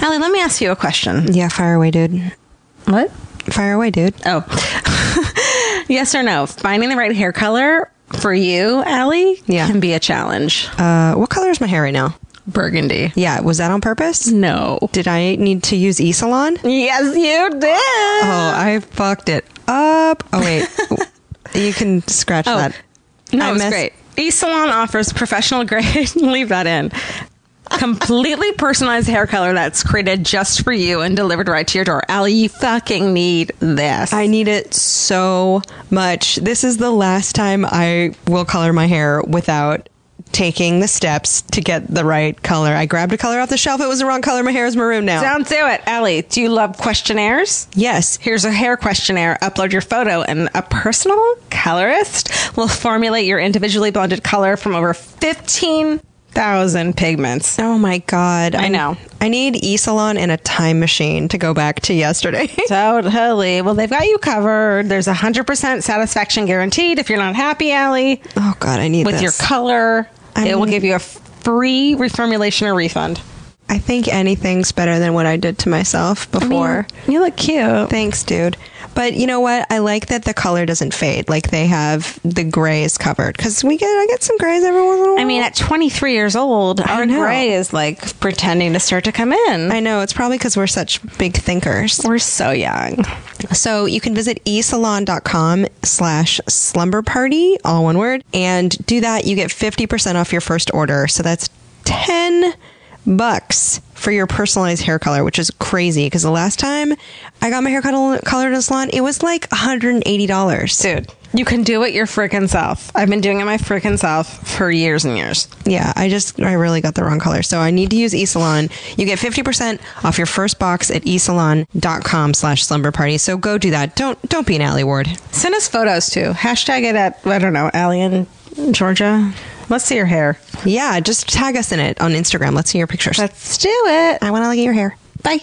Alie, let me ask you a question. Yeah, fire away, dude. What? Fire away, dude. Oh. Yes or no? Finding the right hair color for you, Alie, can be a challenge. What color is my hair right now? Burgundy. Yeah, was that on purpose? No. Did I need to use E-Salon? Yes, you did. Oh, I fucked it up. Oh, wait. You can scratch that. No, it's great. E-Salon offers professional grade, leave that in, completely personalized hair color that's created just for you and delivered right to your door. Alie, you fucking need this. I need it so much. This is the last time I will color my hair without taking the steps to get the right color. I grabbed a color off the shelf. It was the wrong color. My hair is maroon now. Don't do it. Alie, do you love questionnaires? Yes. Here's a hair questionnaire. Upload your photo and a personal colorist will formulate your individually blended color from over 15,000 pigments. Oh my God. I know. I need E-Salon and a time machine to go back to yesterday. Totally. Well, they've got you covered. There's 100% satisfaction guaranteed if you're not happy, Alie. Oh God, I need with this. Your color. It will give you a free reformulation or refund. I think anything's better than what I did to myself before. I mean, you look cute. Thanks, dude. But you know what? I like that the color doesn't fade. Like they have the grays covered. Because I get some grays every once in a while. I mean, at 23 years old, our gray is like pretending to start to come in. I know. It's probably because we're such big thinkers. We're so young. So you can visit esalon.com/slumber party, all one word. And do that. You get 50% off your first order. So that's $10 for your personalized hair color, which is crazy because the last time I got my hair colored in a salon, it was like $180. Dude, you can do it your freaking self. I've been doing it my freaking self for years and years. Yeah, I really got the wrong color. So I need to use eSalon. You get 50% off your first box at esalon.com/slumber party. So go do that. Don't be an Alie Ward. Send us photos too. Hashtag it at, I don't know, Alie in Georgia. Let's see your hair. Yeah, just tag us in it on Instagram. Let's see your pictures. Let's do it. I want to look at your hair. Bye.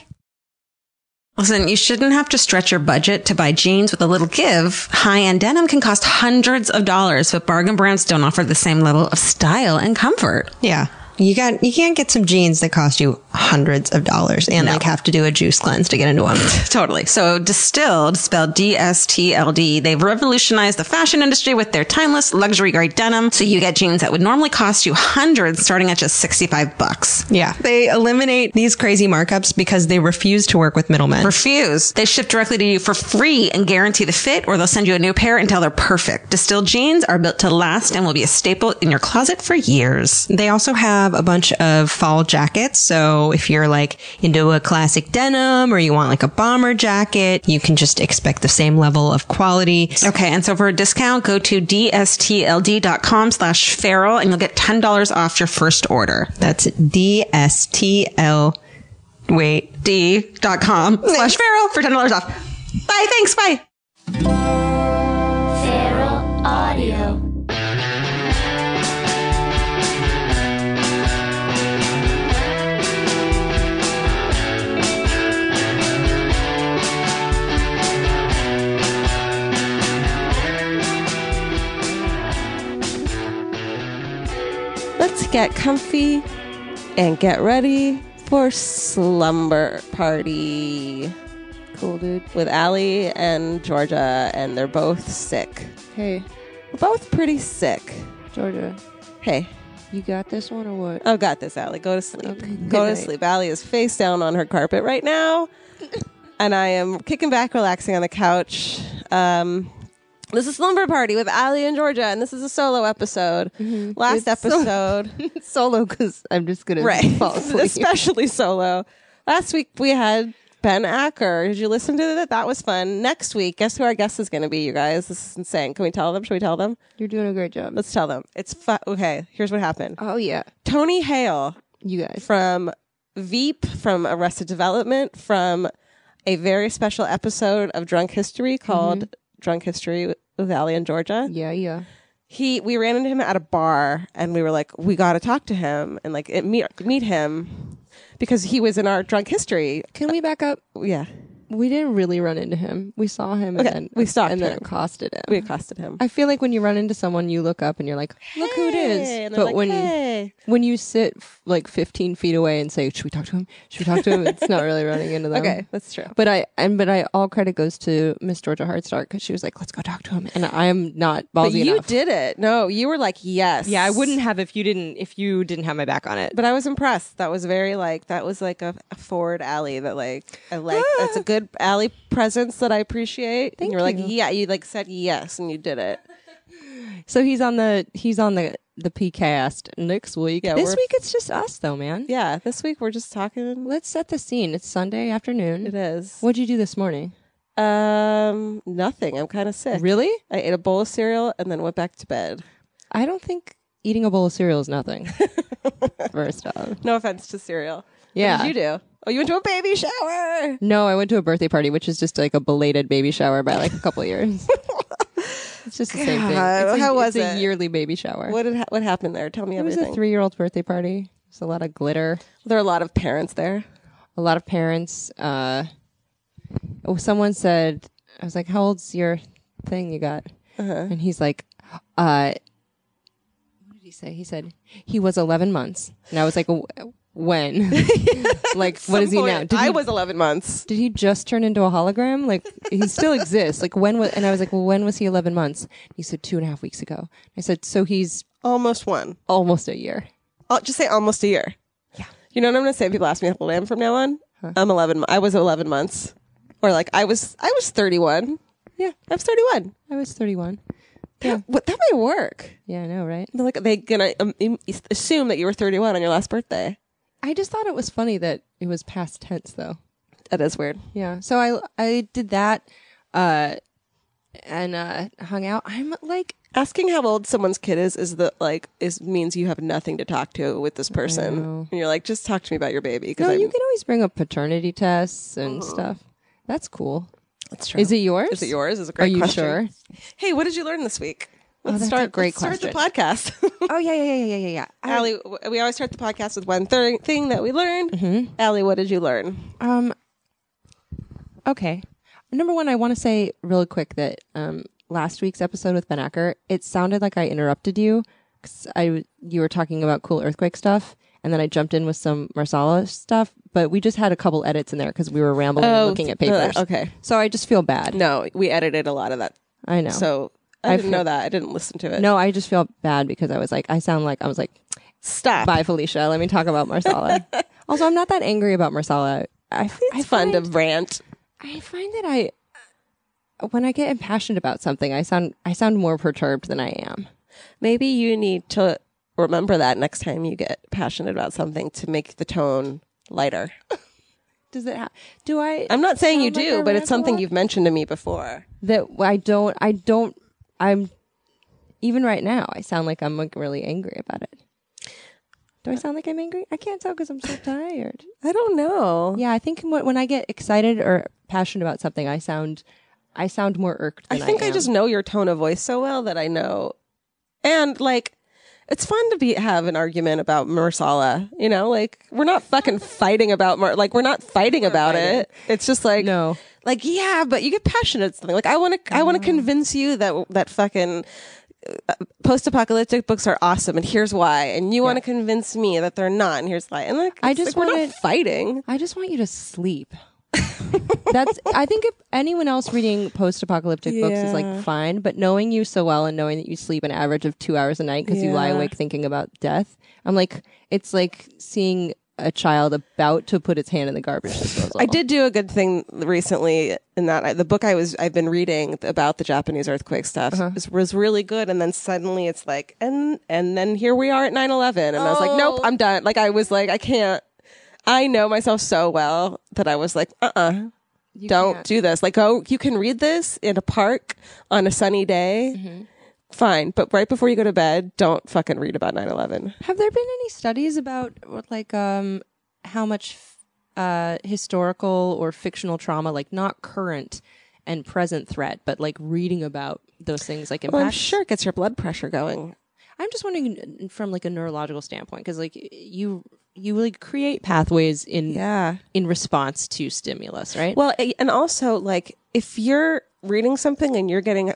Listen, you shouldn't have to stretch your budget to buy jeans with a little give. High-end denim can cost hundreds of dollars, but bargain brands don't offer the same level of style and comfort. Yeah. You can't get some jeans that cost you hundreds of dollars and have to do a juice cleanse to get into them. Totally. So Distilled, spelled DSTLD, they've revolutionized the fashion industry with their timeless luxury grade denim. So you get jeans that would normally cost you hundreds starting at just $65. Yeah. They eliminate these crazy markups because they refuse to work with middlemen. Refuse. They ship directly to you for free and guarantee the fit, or they'll send you a new pair until they're perfect. Distilled jeans are built to last and will be a staple in your closet for years. They also have a bunch of fall jackets. So if you're like into a classic denim or you want like a bomber jacket, you can just expect the same level of quality. Okay. And so for a discount, go to dstld.com/feral and you'll get $10 off your first order. That's d.com/feral for $10 off. Bye. Thanks. Bye. Feral Audio. Let's get comfy and get ready for Slumber Party. Cool, dude. With Alie and Georgia, and they're both sick. Hey, We're both pretty sick. Georgia, Hey, you got this one or what? I've got this, Alie. Go to sleep. Okay, Go good to night. sleep. Alie is face down on her carpet right now, and I am kicking back, relaxing on the couch. This is Slumber Party with Alie and Georgia, and this is a solo episode. Last It's episode. Solo, because I'm just going Right. to fall asleep. Especially solo. Last week we had Ben Acker. Did you listen to that? That was fun. Next week, guess who our guest is going to be, you guys? This is insane. Can we tell them? Should we tell them? You're doing a great job. Let's tell them. It's okay, here's what happened. Oh, yeah. Tony Hale You guys. from Veep, from Arrested Development, from a very special episode of Drunk History called Drunk History with Alie and Georgia. Yeah. We ran into him at a bar and we were like, we got to talk to him and meet him because he was in our Drunk History. Can we back up? Yeah. We didn't really run into him. We saw him and then we stalked and then him. accosted him. We accosted him. I feel like when you run into someone, you look up and you're like, look who it is. And But they're like, hey. when you sit like 15 feet away and say, should we talk to him? Should we talk to him? It's not really running into them. Okay, that's true. But all credit goes to Miss Georgia Hardstark because she was like, let's go talk to him. And I am not ballsy But you enough. did it. No, you were like, yes. Yeah, I wouldn't have if you didn't have my back on it. But I was impressed. That was very that was like a forward Alie that like I like. That's a good Alie presence that I appreciate. Thank and you were like, you. yeah, you like said yes and you did it. So he's on the PCast next week. Yeah, this we're- week it's just us though, man. Yeah, this week we're just talking. Let's set the scene. It's Sunday afternoon. It is. What'd you do this morning? Nothing. I'm kind of sick. Really? I ate a bowl of cereal and then went back to bed. I don't think eating a bowl of cereal is nothing. First off. No offense to cereal. Yeah. What did you do? Oh, you went to a baby shower. No, I went to a birthday party, which is just like a belated baby shower by like a couple of years. It's just the same thing. God, how was it's it? a yearly baby shower. What happened there? Tell me It was everything. a 3-year-old birthday party. There's a lot of glitter. There are a lot of parents there. A lot of parents. Someone said, I was like, how old's your thing you got? And he's like, what did he say? He said, he was 11 months. And I was like, when? Like, what is he now? I was 11 months. Did he just turn into a hologram? Like, he still exists. Like, when was, and I was like, well, when was he 11 months? He said 2.5 weeks ago. I said, so he's Almost one. almost a year. I'll just say almost a year. Yeah. You know what I'm going to say? When people ask me how old I am from now on. I'm 11. I was 11 months. Or like, I was 31. Yeah. I was 31. I was 31. Yeah. That might work. Yeah, I know, right? They're like, they gonna assume that you were 31 on your last birthday. I just thought it was funny that it was past tense, though. That is weird. Yeah. So I did that, and hung out. I'm like, Asking how old someone's kid is means you have nothing to talk to with this person. know. And you're like, just talk to me about your baby. no, you can always bring up paternity tests and stuff. That's cool. That's true. Is it yours? Is it yours? Is a Are great you question. sure? Hey, what did you learn this week? that's a great Start the question. podcast. Oh yeah. Allie, we always start the podcast with one thing that we learned. Mm-hmm. Allie, what did you learn? Okay. Number one, I want to say really quick that last week's episode with Ben Acker, it sounded like I interrupted you because you were talking about cool earthquake stuff, and then I jumped in with some Marsala stuff, but we just had a couple edits in there because we were rambling and looking at papers. Okay. So I just feel bad. No, we edited a lot of that. I know. So I didn't know that. I didn't listen to it. No, I just feel bad because I was like, I was like, Stop. bye, Felicia. Let me talk about Marsala. Also, I'm not that angry about Marsala. It's fun to rant. I find that when I get impassioned about something, I sound more perturbed than I am. Maybe you need to remember that next time you get passionate about something to make the tone lighter. Does it? Do I? I'm not saying you sound like do, I but rant it's a something lot? you've mentioned to me before. That I don't. I'm even right now. I sound like I'm like really angry about it. Do I sound like I'm angry? I can't tell because I'm so tired. I don't know. Yeah, I think when I get excited or passionate about something, I sound more irked than I think I am. just know your tone of voice so well that I know. And like, it's fun to have an argument about Marsala. You know, like we're not fucking fighting about we're not fighting about it. It's just like No. like yeah, but you get passionate at something. Like I want to convince you that fucking post-apocalyptic books are awesome, and here's why. And you want to convince me that they're not, and here's why. And like I it's just like, we're wanna- not fighting. I just want you to sleep. I think if anyone else reading post-apocalyptic books is Yeah. like fine, but knowing you so well and knowing that you sleep an average of 2 hours a night because you lie Yeah. awake thinking about death, I'm like, it's like seeing a child about to put its hand in the garbage disposal. I did do a good thing recently in that the book I've been reading about the Japanese earthquake stuff was really good, and then suddenly it's like and then here we are at 9/11, and I was like, nope, I'm done. Like I was like, I can't. I know myself so well that I was like, don't can't. do this. Like, oh, you can read this in a park on a sunny day. Fine, but right before you go to bed, don't fucking read about 9/11. Have there been any studies about like how much historical or fictional trauma, like not current and present threat, but like reading about those things like Well, I'm impacts? sure it gets your blood pressure going. I'm just wondering from like a neurological standpoint because like you create pathways in Yeah. in response to stimulus, right? Well, and also like if you're reading something and you're getting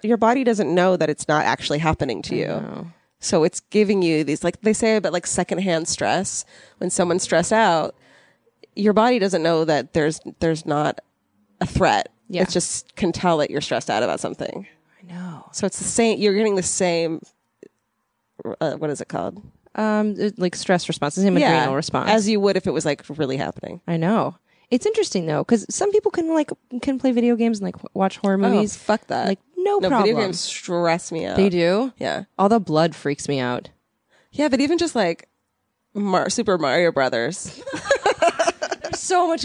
your body doesn't know that it's not actually happening to you. So it's giving you these, like they say about like secondhand stress. When someone's stressed out, your body doesn't know that there's not a threat. Yeah. It just can tell that you're stressed out about something. I know. So it's the same. You're getting the same. What is it called? Like stress response, the same adrenal response, as you would if it was like really happening. I know. It's interesting though, because some people can play video games and like watch horror movies. Oh, fuck that. Like no problem. Video games stress me out. They do. Yeah. All the blood freaks me out. Yeah, but even just like Super Mario Brothers.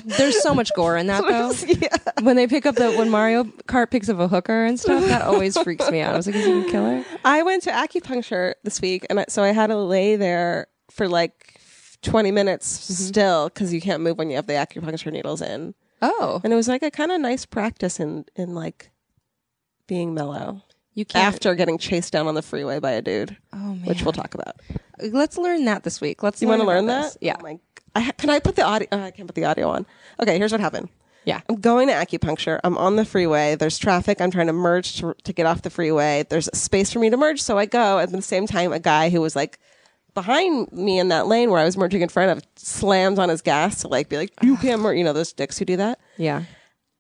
There's so much gore in that though. Yeah. When Mario Kart picks up a hooker and stuff, that always freaks me out. I was like, is he gonna kill her? I went to acupuncture this week, and so I had to lay there for like 20 minutes still because you can't move when you have the acupuncture needles in. Oh, And it was like a kind of nice practice in like being mellow you can't. after getting chased down on the freeway by a dude, Oh man, which we'll talk about. Let's learn that this week. You want to learn about that? this. Yeah. Oh can I put the audio? I can't put the audio on. Okay, here's what happened. Yeah. I'm going to acupuncture. I'm on the freeway. There's traffic. I'm trying to merge to get off the freeway. There's a space for me to merge, so I go. At the same time, a guy who was like behind me in that lane where I was merging in front of slams on his gas to like be like, you can't merge. You know those dicks who do that? Yeah.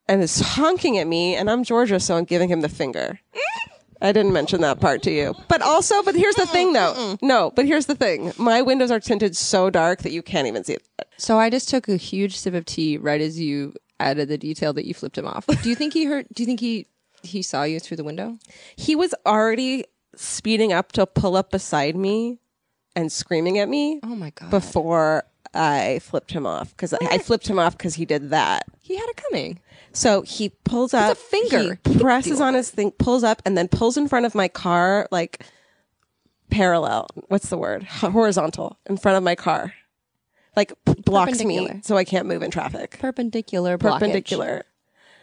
And is honking at me, and I'm Georgia, so I'm giving him the finger. I didn't mention that part to you. But here's the thing, though. No, but here's the thing. My windows are tinted so dark that you can't even see it. So I just took a huge sip of tea right as you added the detail that you flipped him off. Do you think he saw you through the window? He was already speeding up to pull up beside me and screaming at me. Oh my God. Before I flipped him off. Because I flipped him off because he did that. He had it coming. So he pulls up. It's a finger. He presses on his thing, pulls up, and then pulls in front of my car, like parallel. What's the word? Horizontal in front of my car. Like blocks me Perpendicular. so I can't move in traffic. Perpendicular blockage. Perpendicular.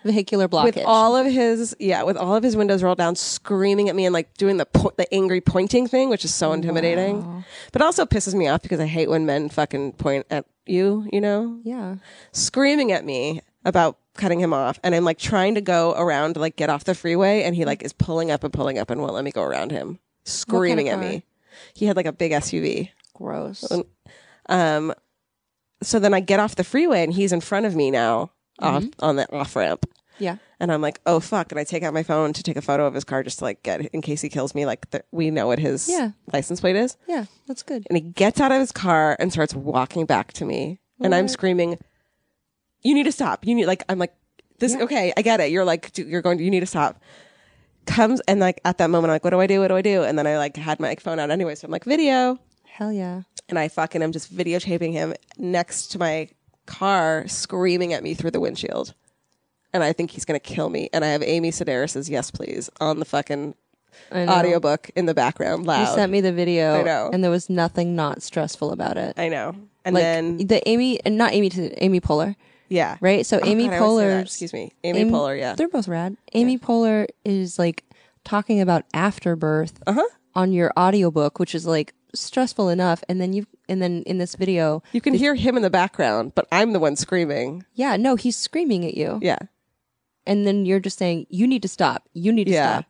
Vehicular blockage. With all of his windows rolled down, screaming at me and like doing the angry pointing thing, which is so intimidating. But also pisses me off because I hate when men fucking point at you, you know? Yeah. Screaming at me about cutting him off, and I'm like trying to go around to like get off the freeway, and he like is pulling up and won't let me go around him. Screaming at me. He had like a big SUV. Gross. So then I get off the freeway and he's in front of me now on the off ramp. Yeah. And I'm like, oh fuck. And I take out my phone to take a photo of his car just to like get, in case he kills me, like we know what his license plate is. Yeah, that's good. And he gets out of his car and starts walking back to me. And I'm screaming, you need to stop. I'm like, this, okay, I get it. You're like, you need to stop. Comes and like at that moment, I'm like, what do I do? What do I do? And then I like had my phone out anyway. So I'm like, video. Hell yeah. And I fucking am just videotaping him next to my car, screaming at me through the windshield. And I think he's going to kill me. And I have Amy Sedaris's Yes Please on the fucking audiobook in the background loud. You sent me the video. I know. And there was nothing not stressful about it. I know. And like, then the Amy, and not Amy, to Amy Poehler. Yeah. Right? So Amy God, I always say that. Poehler. Excuse me. Amy Poehler, yeah. They're both rad. Amy Poehler is like talking about afterbirth on your audiobook, which is like stressful enough. And then in this video, You can hear him in the background, but I'm the one screaming. yeah, no, he's screaming at you. Yeah. And then you're just saying, you need to stop. You need to stop.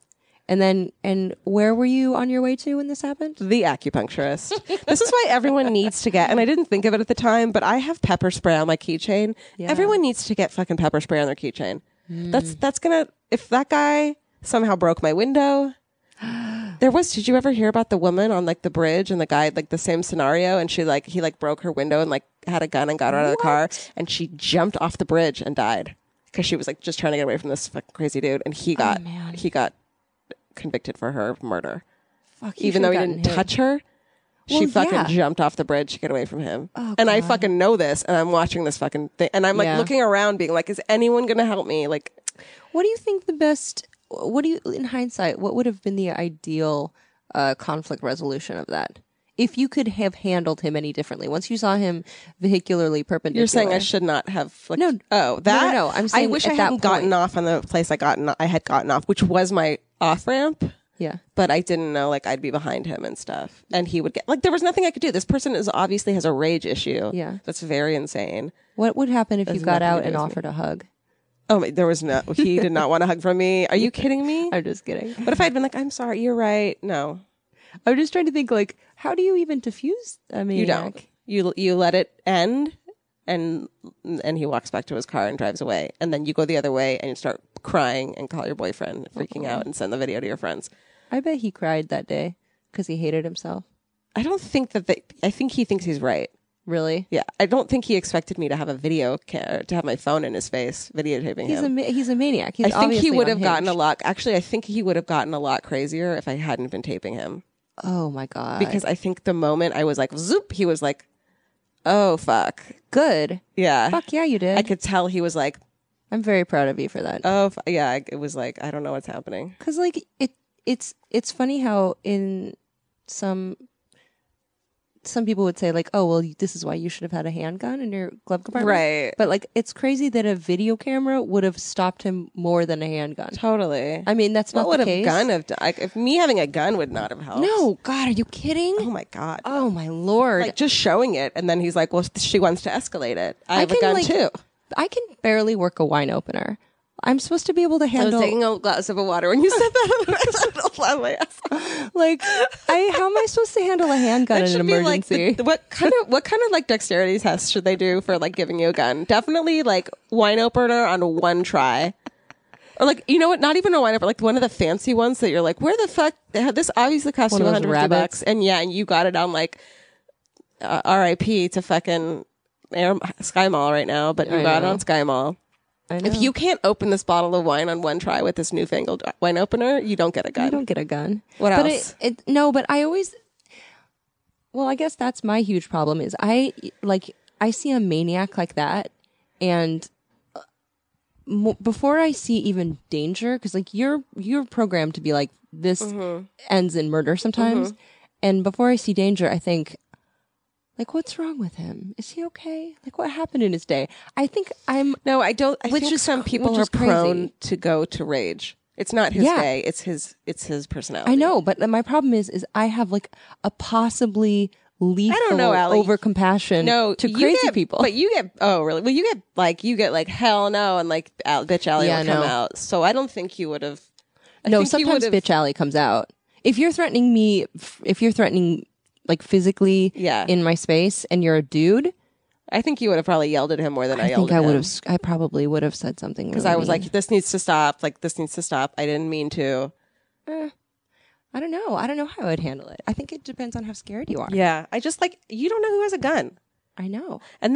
And where were you on your way to when this happened? The acupuncturist. This is why everyone needs to get, and I didn't think of it at the time, but I have pepper spray on my keychain. Yeah. Everyone needs to get fucking pepper spray on their keychain. That's gonna, if that guy somehow broke my window. Did you ever hear about the woman on like the bridge and the guy, like the same scenario, and he like broke her window and like had a gun and got her out of the car, and she jumped off the bridge and died because she was like just trying to get away from this fucking crazy dude, and he got convicted for her murder. Fuck, Even though he didn't touch her. She fucking jumped off the bridge to get away from him. Oh, and I fucking know this, and I'm watching this fucking thing, and I'm like looking around being like, is anyone going to help me? Like, what do you think in hindsight, what would have been the ideal conflict resolution of that? If you could have handled him any differently, once you saw him vehicularly perpendicular. You're saying I should not have. Like, no. Oh, that? No. I'm saying I wish I hadn't gotten off on the place I had gotten off, which was my off ramp. Yeah. But I didn't know like I'd be behind him and stuff. And he would get like there was nothing I could do. This person is obviously has a rage issue. Yeah. That's very insane. What would happen if you got nothing to out do and with me. offered a hug? Oh, there was no. He did not want a hug from me. Are you kidding me? I'm just kidding. What if I'd been like, I'm sorry, you're right. No, I'm just trying to think, like, how do you even diffuse a maniac? you don't. You let it end, and he walks back to his car and drives away, and then you go the other way and you start crying and call your boyfriend, freaking out, and send the video to your friends. I bet he cried that day because he hated himself. I don't think that I think he thinks he's right. Really? Yeah, I don't think he expected me to have to have my phone in his face videotaping him. He's a maniac. He's I think he obviously would have gotten unhinged. a lot. Actually, I think he would have gotten a lot crazier if I hadn't been taping him. Oh my god! Because I think the moment I was like, zoop, he was like, oh, fuck. good. Yeah. Fuck yeah, you did. I could tell he was like, I'm very proud of you for that. oh, yeah. It was like, I don't know what's happening. Because like it's funny how in some people would say like, oh well, this is why you should have had a handgun in your glove compartment, Right. But like, it's crazy that a video camera would have stopped him more than a handgun. Totally. I mean, that's What not would the a case. gun have done? Like, if me having a gun would not have helped. No, God, are you kidding? Oh, my God. Oh my Lord! Like, just showing it. And then he's like, well, she wants to escalate it. I have a can, gun, like, too. I can barely work a wine opener. I'm supposed to be able to I handle. was taking a glass of water when you said that. Like, how am I supposed to handle a handgun in an emergency? What kind of like dexterity test should they do for like giving you a gun? Definitely like wine opener on one try. Or like, you know what? Not even a wine opener, like one of the fancy ones that you're like, where the fuck? This obviously cost One you of those $150, rabbits. and you got it on like RIP to fucking Sky Mall right now, but you I got it know. on Sky Mall. I know. If you can't open this bottle of wine on one try with this newfangled wine opener, you don't get a gun. You don't get a gun. What but else? No, but I always. Well, I guess that's my huge problem is I see a maniac like that, and before I see even danger, because like you're programmed to be like this ends in murder sometimes, and before I see danger, I think. Like, what's wrong with him? Is he okay? Like, what happened in his day? I think No, I don't. I Which think is some people which are is crazy. prone to go to rage. It's not his Yeah. day. It's his personality. I know, but my problem is I have like a possibly lethal Alie. over compassion No, to you crazy get- people. But you get really well. You get like hell no, and like bitch Alie Yeah, will come no. out. So I don't think you would have. No, sometimes bitch Alie comes out. If you're threatening me, like physically Yeah. in my space and you're a dude, I think you would have probably yelled at him more than I I yelled think at I would him. have. I probably would have said something Because really I was mean. like, this needs to stop. Like, this needs to stop. I didn't mean to. I don't know. I don't know how I would handle it. I think it depends on how scared you are. Yeah. I just like, you don't know who has a gun. I know. And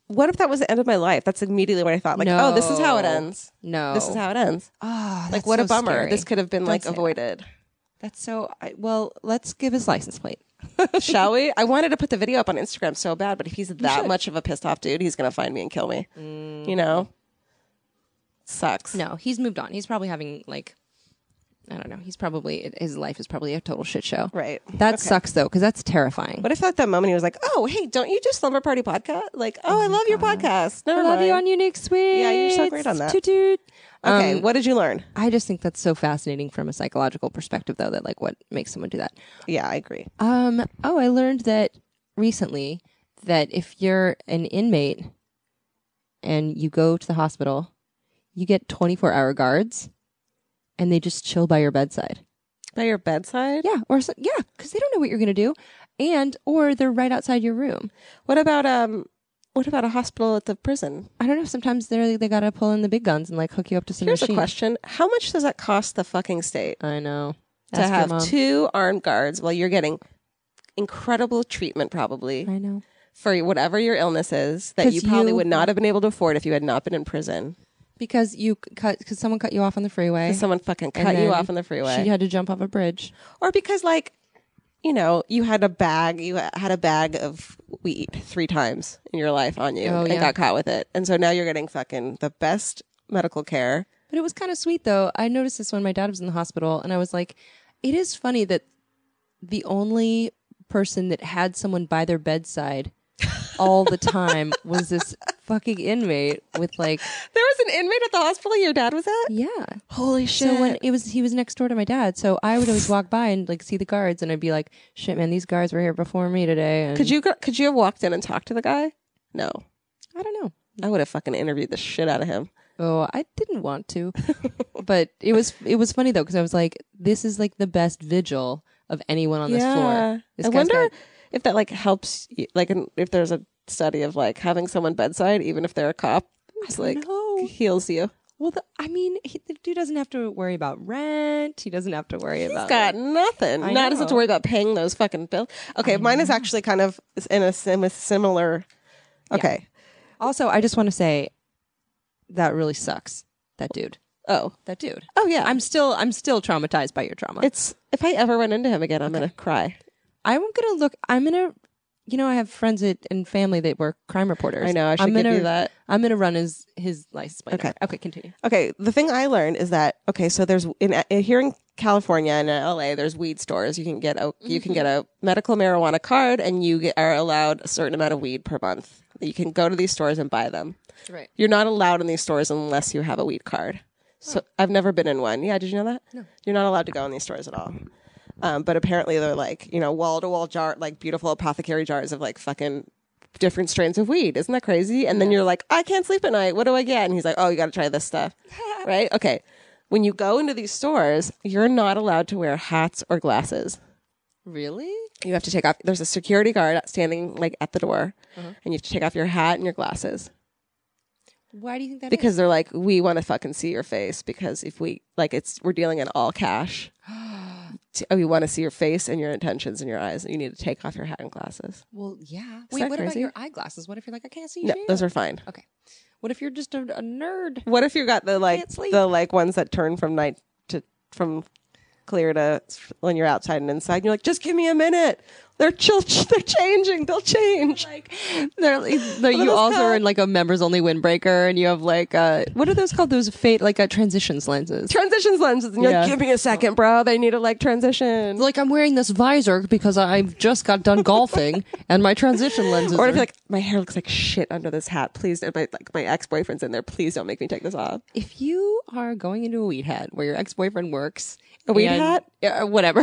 what if that was the end of my life? That's immediately what I thought. Like, oh, this is how it ends. No, This is how it ends. Oh, Like, what a bummer. This could have been like That's it. avoided. That's so. Well, let's give his license plate. Shall we? I wanted to put the video up on Instagram so bad, but if he's that much of a pissed off dude, he's going to find me and kill me. You know? Sucks. No, he's moved on. He's probably having like, I don't know. His life is probably a total shit show. Right. That Okay. sucks though, because that's terrifying. What if at that moment he was like, oh, hey, don't you do Slumber Party podcast? Like, oh, I love your podcast. Never I love mind. you on Unique Sweets. Yeah, you're so great on that. Toot toot. Okay, what did you learn? I just think that's so fascinating from a psychological perspective, though, that like what makes someone do that. Yeah, I agree. I learned that recently that if you're an inmate and you go to the hospital, you get 24-hour guards, and they just chill by your bedside. By your bedside? Yeah, because they don't know what you're gonna do, or they're right outside your room. What about a hospital at the prison? I don't know. Sometimes they gotta pull in the big guns and like hook you up to some Here's machine. a question. How much does that cost the fucking state I know. to Ask your have mom. 2 armed guards while you're getting incredible treatment probably I know. for whatever your illness is that 'Cause you probably you- would not have been able to afford if you had not been in prison? Because someone cut you off on the freeway. Because someone fucking and cut you then off on the freeway. She had to jump off a bridge. Or because like, you know, you had a bag of weed 3 times in your life on you Oh, and yeah. got caught with it. And so now you're getting fucking the best medical care. But it was kind of sweet, though. I noticed this when my dad was in the hospital, and I was like, it is funny that the only person that had someone by their bedside all the time was this fucking inmate with like There was an inmate at the hospital your dad was at? yeah. Holy shit. So when he was next door to my dad, so I would always walk by and like see the guards, and I'd be like, "Shit, man, these guards were here before me today." And Could you have walked in and talked to the guy? No. I don't know. I would have fucking interviewed the shit out of him. Oh, I didn't want to, but it was funny though because I was like, "This is like the best vigil of anyone on this floor." This I guy's wonder got- if that like helps you, like if there's a study of like having someone bedside, even if they're a cop, it's like know. heals you. Well, the dude doesn't have to worry about rent. He doesn't have to worry about. Got nothing. I Not doesn't have to know. worry about paying those fucking bills. Okay, mine is actually kind of in a similar. Okay. Also, I just want to say that really sucks. That dude. Oh. That dude. Oh yeah. I'm still traumatized by your trauma. It's if I ever run into him again, I'm gonna cry. I'm gonna I have friends and family that were crime reporters. I know, I should I'm give gonna, you that. I'm gonna run his license plate. Okay. number. Okay, continue. Okay, the thing I learned is that so there's here in California and in LA there's weed stores. You can get a medical marijuana card and are allowed a certain amount of weed per month. You can go to these stores and buy them. Right. You're not allowed in these stores unless you have a weed card. So I've never been in one. Yeah, did you know that? No. You're not allowed to go in these stores at all. But apparently they're like, wall to wall jar, like beautiful apothecary jars of like fucking different strains of weed. Isn't that crazy? And then you're like, I can't sleep at night. What do I get? And he's like, oh, you got to try this stuff. Right? Okay. When you go into these stores, you're not allowed to wear hats or glasses. Really? You have to take off. There's a security guard standing like at the door, and you have to take off your hat and your glasses. Why do you think that? Because they're like, we want to fucking see your face because if we're dealing in all cash. We want to see your face and your intentions and your eyes. You need to take off your hat and glasses. Well, yeah. Is Wait, that what about crazy? your eyeglasses? What if you're like, I can't see No, shit? those are fine. Okay. What if you're just a nerd? What if you got the Can't sleep. ones that turn from clear to when you're outside and inside? And you're like, just give me a minute. They're changing. They'll change. You also are in like a members only windbreaker, and you have like what are those called? Those transitions lenses. Transitions lenses. And you're like, Yeah. give me a second, bro. They need to like transition. Like I'm wearing this visor because I've just got done golfing, and my transition lenses. Or if are- you're like, my hair looks like shit under this hat. Please, and my ex-boyfriend's in there. Please don't make me take this off. if you are going into a weed hat where your ex-boyfriend works, A weed hat? whatever.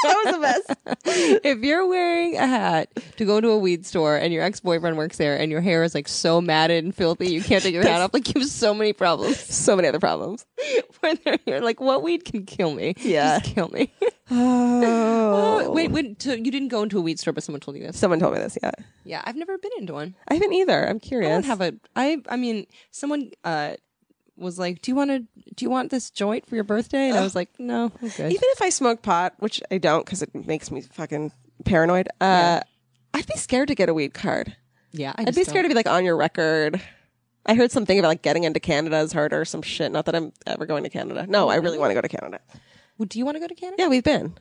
That was the best. If you're wearing a hat to go to a weed store and your ex-boyfriend works there and your hair is like so matted and filthy you can't take your hat off, like you have so many problems. So many other problems. Where you're like, what weed can kill me? Yeah. Just kill me. Oh. Wait, so you didn't go into a weed store, but someone told you this? Someone told me this. Yeah. Yeah, I've never been into one. I haven't either. I'm curious. I don't have a. I mean, someone was like, "Do you want this joint for your birthday?" And I was like, "No, I'm good." Even if I smoke pot, which I don't because it makes me fucking paranoid, I'd be scared to get a weed card. Yeah, I'd be scared to be like on your record. I heard something about like getting into Canada is harder or some shit. Not that I'm ever going to Canada. No, I really want to go to Canada. Well, do you want to go to Canada? Yeah, we've been.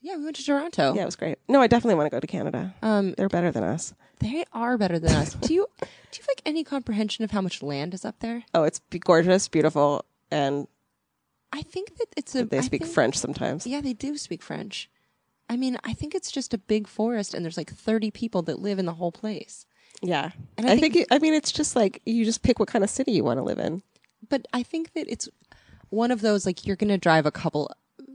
Yeah, we went to Toronto. Yeah, it was great. No, I definitely want to go to Canada. They're better than us. They are better than us. Do you have like any comprehension of how much land is up there? Oh, it's gorgeous, beautiful, and I think that it's a. they I speak think- French sometimes. Yeah, they do speak French. I mean, I think it's just a big forest, and there's like 30 people that live in the whole place. Yeah, And I I think. I mean, it's just like you just pick what kind of city you want to live in. But I think that it's one of those like you're going to drive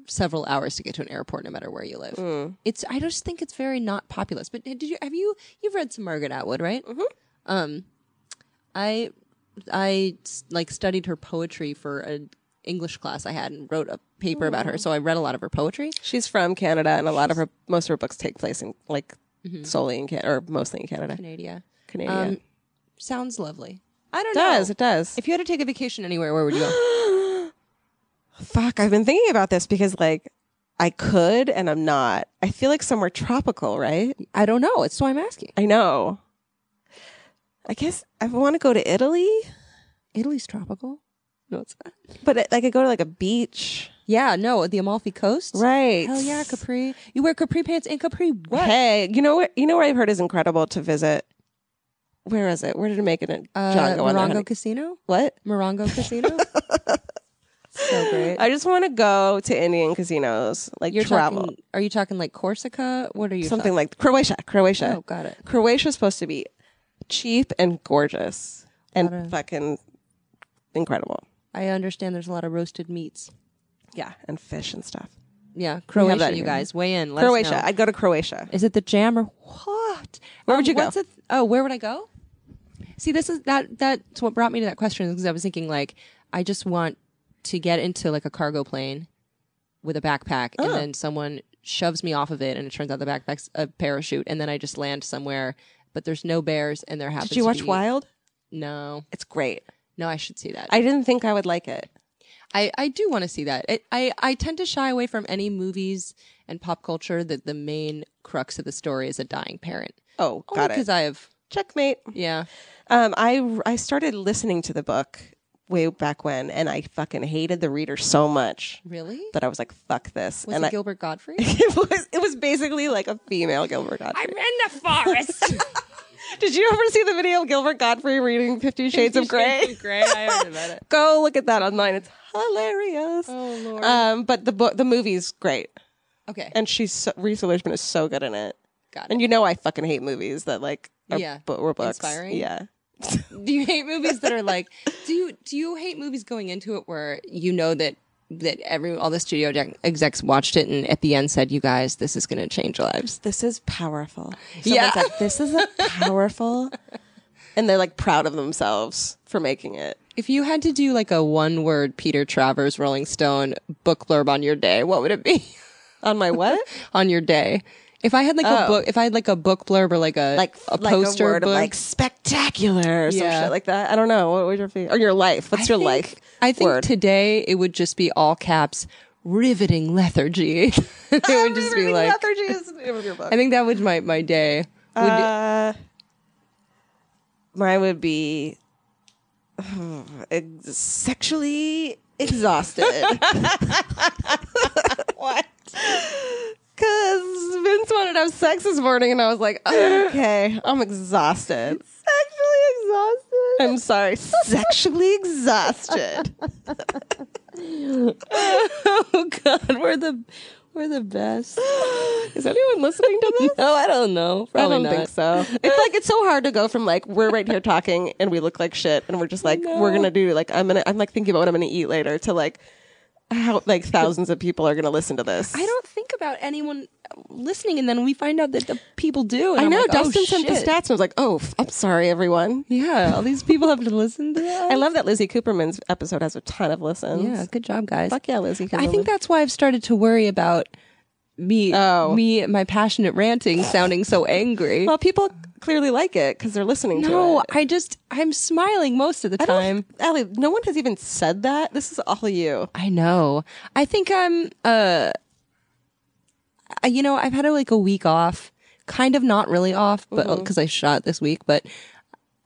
several hours to get to an airport no matter where you live. I just think it's very not populous. But you've read some Margaret Atwood, right? Mm-hmm. I like studied her poetry for an English class I had and wrote a paper about her. So I read a lot of her poetry. She's from Canada, and most of her books take place in like solely in Canada or mostly in Canada. Canada. Sounds lovely. I don't know. It does. If you had to take a vacation anywhere, where would you go? Fuck, I've been thinking about this because like I could and I'm not. I feel like somewhere tropical, right? I don't know. It's why I'm asking. I know. I guess I want to go to Italy, Italy's tropical. No, it's not. but I could go to like a beach. Yeah, no, the Amalfi Coast. Right. Hell yeah, Capri. You wear Capri pants in Capri. What? Hey, you know what? You know where I've heard is incredible to visit. Where is it? Where did it make it? John go on there, Morongo honey. Casino. What? Morongo Casino. So great. I just want to go to Indian casinos, like You're travel. talking. Are you talking like Corsica? What are you? Something talking? like Croatia. Oh, got it. Croatia's supposed to be cheap and gorgeous and fucking incredible. I understand there's a lot of roasted meats. Yeah, and fish and stuff. Yeah, have Croatia, that you here. guys. Weigh in. Let us Croatia. know. I'd go to Croatia. Is it the Jam or what? Where would you go? Where would I go? See, this is that's what brought me to that question, because I was thinking, like, I just want to get into like a cargo plane with a backpack, and then someone shoves me off of it, and it turns out the backpack's a parachute, and then I just land somewhere, but there's no bears, and there happens Did you watch to be... Wild? No. It's great. No, I should see that. I didn't think I would like it. I do want to see that. I tend to shy away from any movies and pop culture that the main crux of the story is a dying parent. Oh, got it. Because I have... Checkmate. Yeah. I started listening to the book way back when, and I fucking hated the reader so much. Really? That I was like, fuck this. Was it Gilbert Godfrey? It was basically like a female Gilbert Godfrey. I'm in the forest. Did you ever see the video of Gilbert Godfrey reading 50 Shades of Grey? I heard about it. Go look at that online. It's hilarious. Oh, Lord. But the movie's great. Okay. And Reese Witherspoon is so good in it. Got it. And you know I fucking hate movies that like are were books. Inspiring? Yeah. Do you hate movies that are like, do you hate movies going into it where you know that all the studio execs watched it and at the end said, you guys, this is going to change lives? This is powerful. Yeah. Someone said, this is a powerful. And they're like proud of themselves for making it. If you had to do like a one-word Peter Travers Rolling Stone book blurb on your day, what would it be? On my what? On your day. If I had like a book, blurb or like a poster word book, of like spectacular or some Yeah. shit like that. I don't know. What would your or your life? What's your life? I think word? Today it would just be all caps, riveting lethargy. It would just be like lethargy is the name of your book. I think that was my day. Mine would be sexually exhausted. What? Because Vince wanted to have sex this morning, and I was like, okay, I'm exhausted. Sexually exhausted? I'm sorry, sexually exhausted. Oh God, we're the best. Is anyone listening to this? No, I don't know. Probably I don't not. think so. It's like it's so hard to go from like we're right here talking and we look like shit and we're just like we're gonna do like I'm like thinking about what I'm gonna eat later to like how like thousands of people are gonna listen to this. I don't think about anyone listening, and then we find out that the people do. And I I'm know like, Dustin oh, sent the shit. stats and I was like, oh, I'm sorry, everyone. Yeah, all these people have to listen to that. I love that Lizzie Cooperman's episode has a ton of listens. Yeah, good job, guys. Fuck yeah, Lizzie Cooperman. I think that's why I've started to worry about my passionate ranting sounding so angry. well, people clearly like it because they're listening to No, it. I'm smiling most of the time. Alie, no one has even said that. This is all you. I know. I think I'm, I've had a week off, kind of not really off, but because I shot this week, but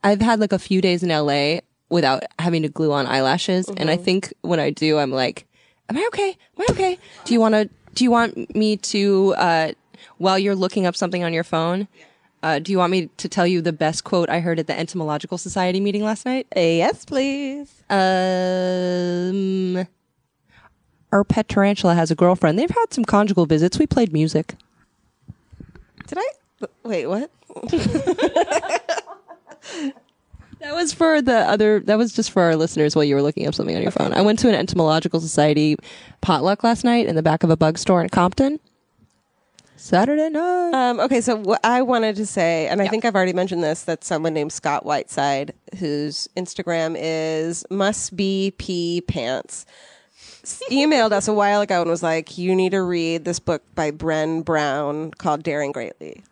I've had like a few days in LA without having to glue on eyelashes. And I think when I do, I'm like, am I okay? Am I okay? Do you want me to, while you're looking up something on your phone, do you want me to tell you the best quote I heard at the Entomological Society meeting last night? Yes, please. Our pet tarantula has a girlfriend. They've had some conjugal visits. We played music. Did I? Wait, what? That was just for our listeners while you were looking up something on your phone. I went to an Entomological Society potluck last night in the back of a bug store in Compton. Saturday night. Okay, so what I wanted to say, and I think I've already mentioned this, that someone named Scott Whiteside, whose Instagram is mustbepants, emailed us a while ago and was like, you need to read this book by Bren Brown called Daring Greatly.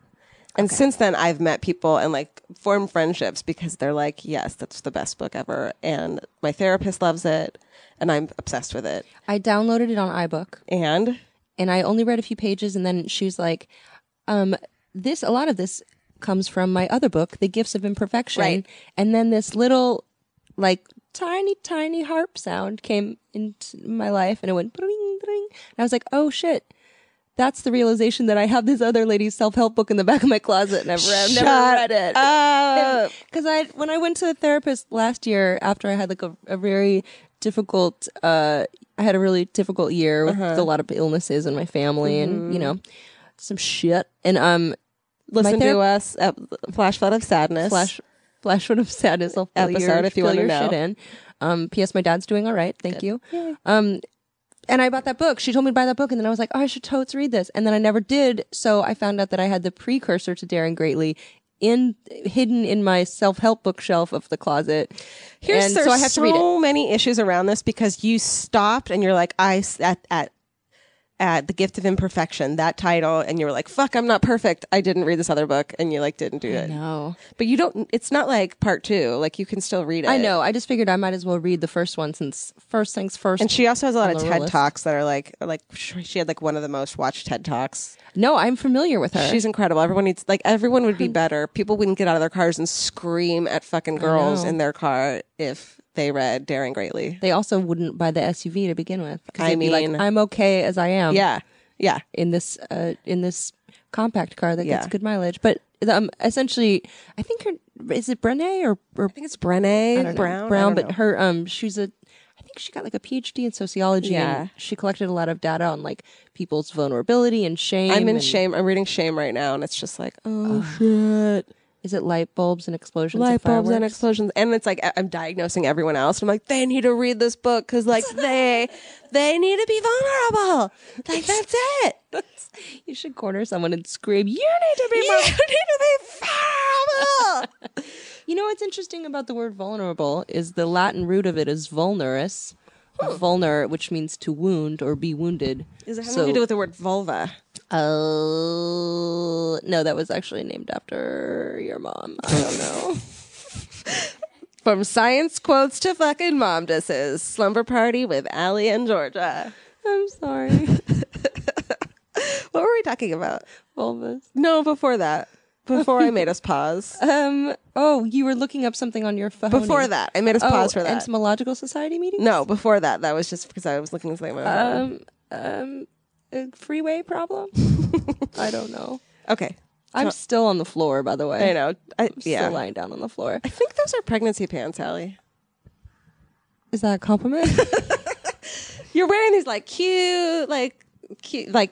And since then, I've met people and like formed friendships because they're like, yes, that's the best book ever. And my therapist loves it, and I'm obsessed with it. I downloaded it on iBook. And I only read a few pages, and then she was like, a lot of this comes from my other book, The Gifts of Imperfection. Right. And then this little, like, tiny harp sound came into my life, and it went ding, ding. And I was like, oh shit. That's the realization that I have this other lady's self-help book in the back of my closet, and I've never read it. Because when I went to a therapist last year, after I had like a very difficult, I had a really difficult year with a lot of illnesses in my family, and some shit. And listen to us at Flash Flood of Sadness. Splashfoot of Sadness. I'll fill Episode if you fill wanna your know. shit in. P.S. My dad's doing all right. Thank you. And I bought that book. She told me to buy that book, and then I was like, oh, I should totes read this. And then I never did. So I found out that I had the precursor to Daring Greatly hidden in my self-help bookshelf of the closet. There's so I have to read it. so many issues around this because you stopped and you're like, at The Gift of Imperfection, that title, and you were like, fuck, I'm not perfect. I didn't read this other book, and you like didn't do it. No. But you don't, it's not like part 2. Like you can still read it. I know. I just figured I might as well read the first one since first things first. And she also has a lot on of the TED list. Talks that are like she had like one of the most watched TED Talks. No, I'm familiar with her. She's incredible. Everyone would be better. People wouldn't get out of their cars and scream at fucking girls know. in their car if they read Daring Greatly. They also wouldn't buy the SUV to begin with. 'Cause I they'd be like, mean- I'm okay as I am. Yeah. Yeah. In this compact car that gets Yeah. good mileage. But essentially, I think is it Brené or I think it's Brené I don't know. Brown. I Brown, don't but know. her I think she got like a PhD in sociology. Yeah. And she collected a lot of data on like people's vulnerability and shame. I'm in and- Shame. I'm reading Shame right now, and it's just like, oh shit. Is it light bulbs and explosions? Light and bulbs and fireworks? explosions, and it's like I'm diagnosing everyone else. I'm like, they need to read this book because like they need to be vulnerable. Like that's it. You should corner someone and scream, "You need to be You need to be vulnerable. You know what's interesting about the word vulnerable is the Latin root of it is vulnerus. Vulner, which means to wound or be wounded. Does it have anything to do with the word vulva? No, that was actually named after your mom. I don't know. From science quotes to fucking mom disses. Slumber Party with Alie and Georgia. I'm sorry. What were we talking about? Vulvas. No, before that. Before I made us pause. Oh, you were looking up something on your phone. Before that. I made us pause for that. Entomological Society meeting? No, before that. That was just because I was looking at something on my phone. A freeway problem? I don't know. Okay. I'm still on the floor, by the way. I know. Still lying down on the floor. I think those are pregnancy pants, Alie. Is that a compliment? You're wearing these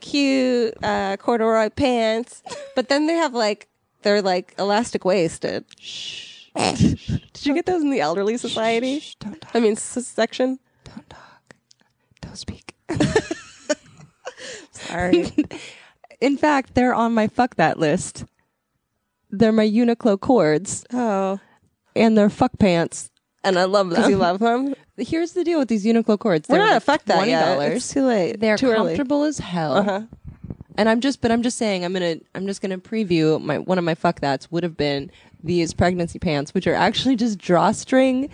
cute corduroy pants, but then they're like elastic waisted. Shh. Did you get those in the elderly society? Don't talk. I mean, section. Don't talk. Don't speak. Sorry. In fact, they're on my fuck that list. They're my Uniqlo cords Oh, and they're fuck pants, and I love because you them. love them. Here's the deal with these Uniqlo cords. We're They're not like a fuck that yet. $20. It's too late. They're too early. comfortable as hell. Uh-huh. And I'm just saying I'm just gonna preview one of my fuck that's would have been these pregnancy pants, which are actually just drawstring,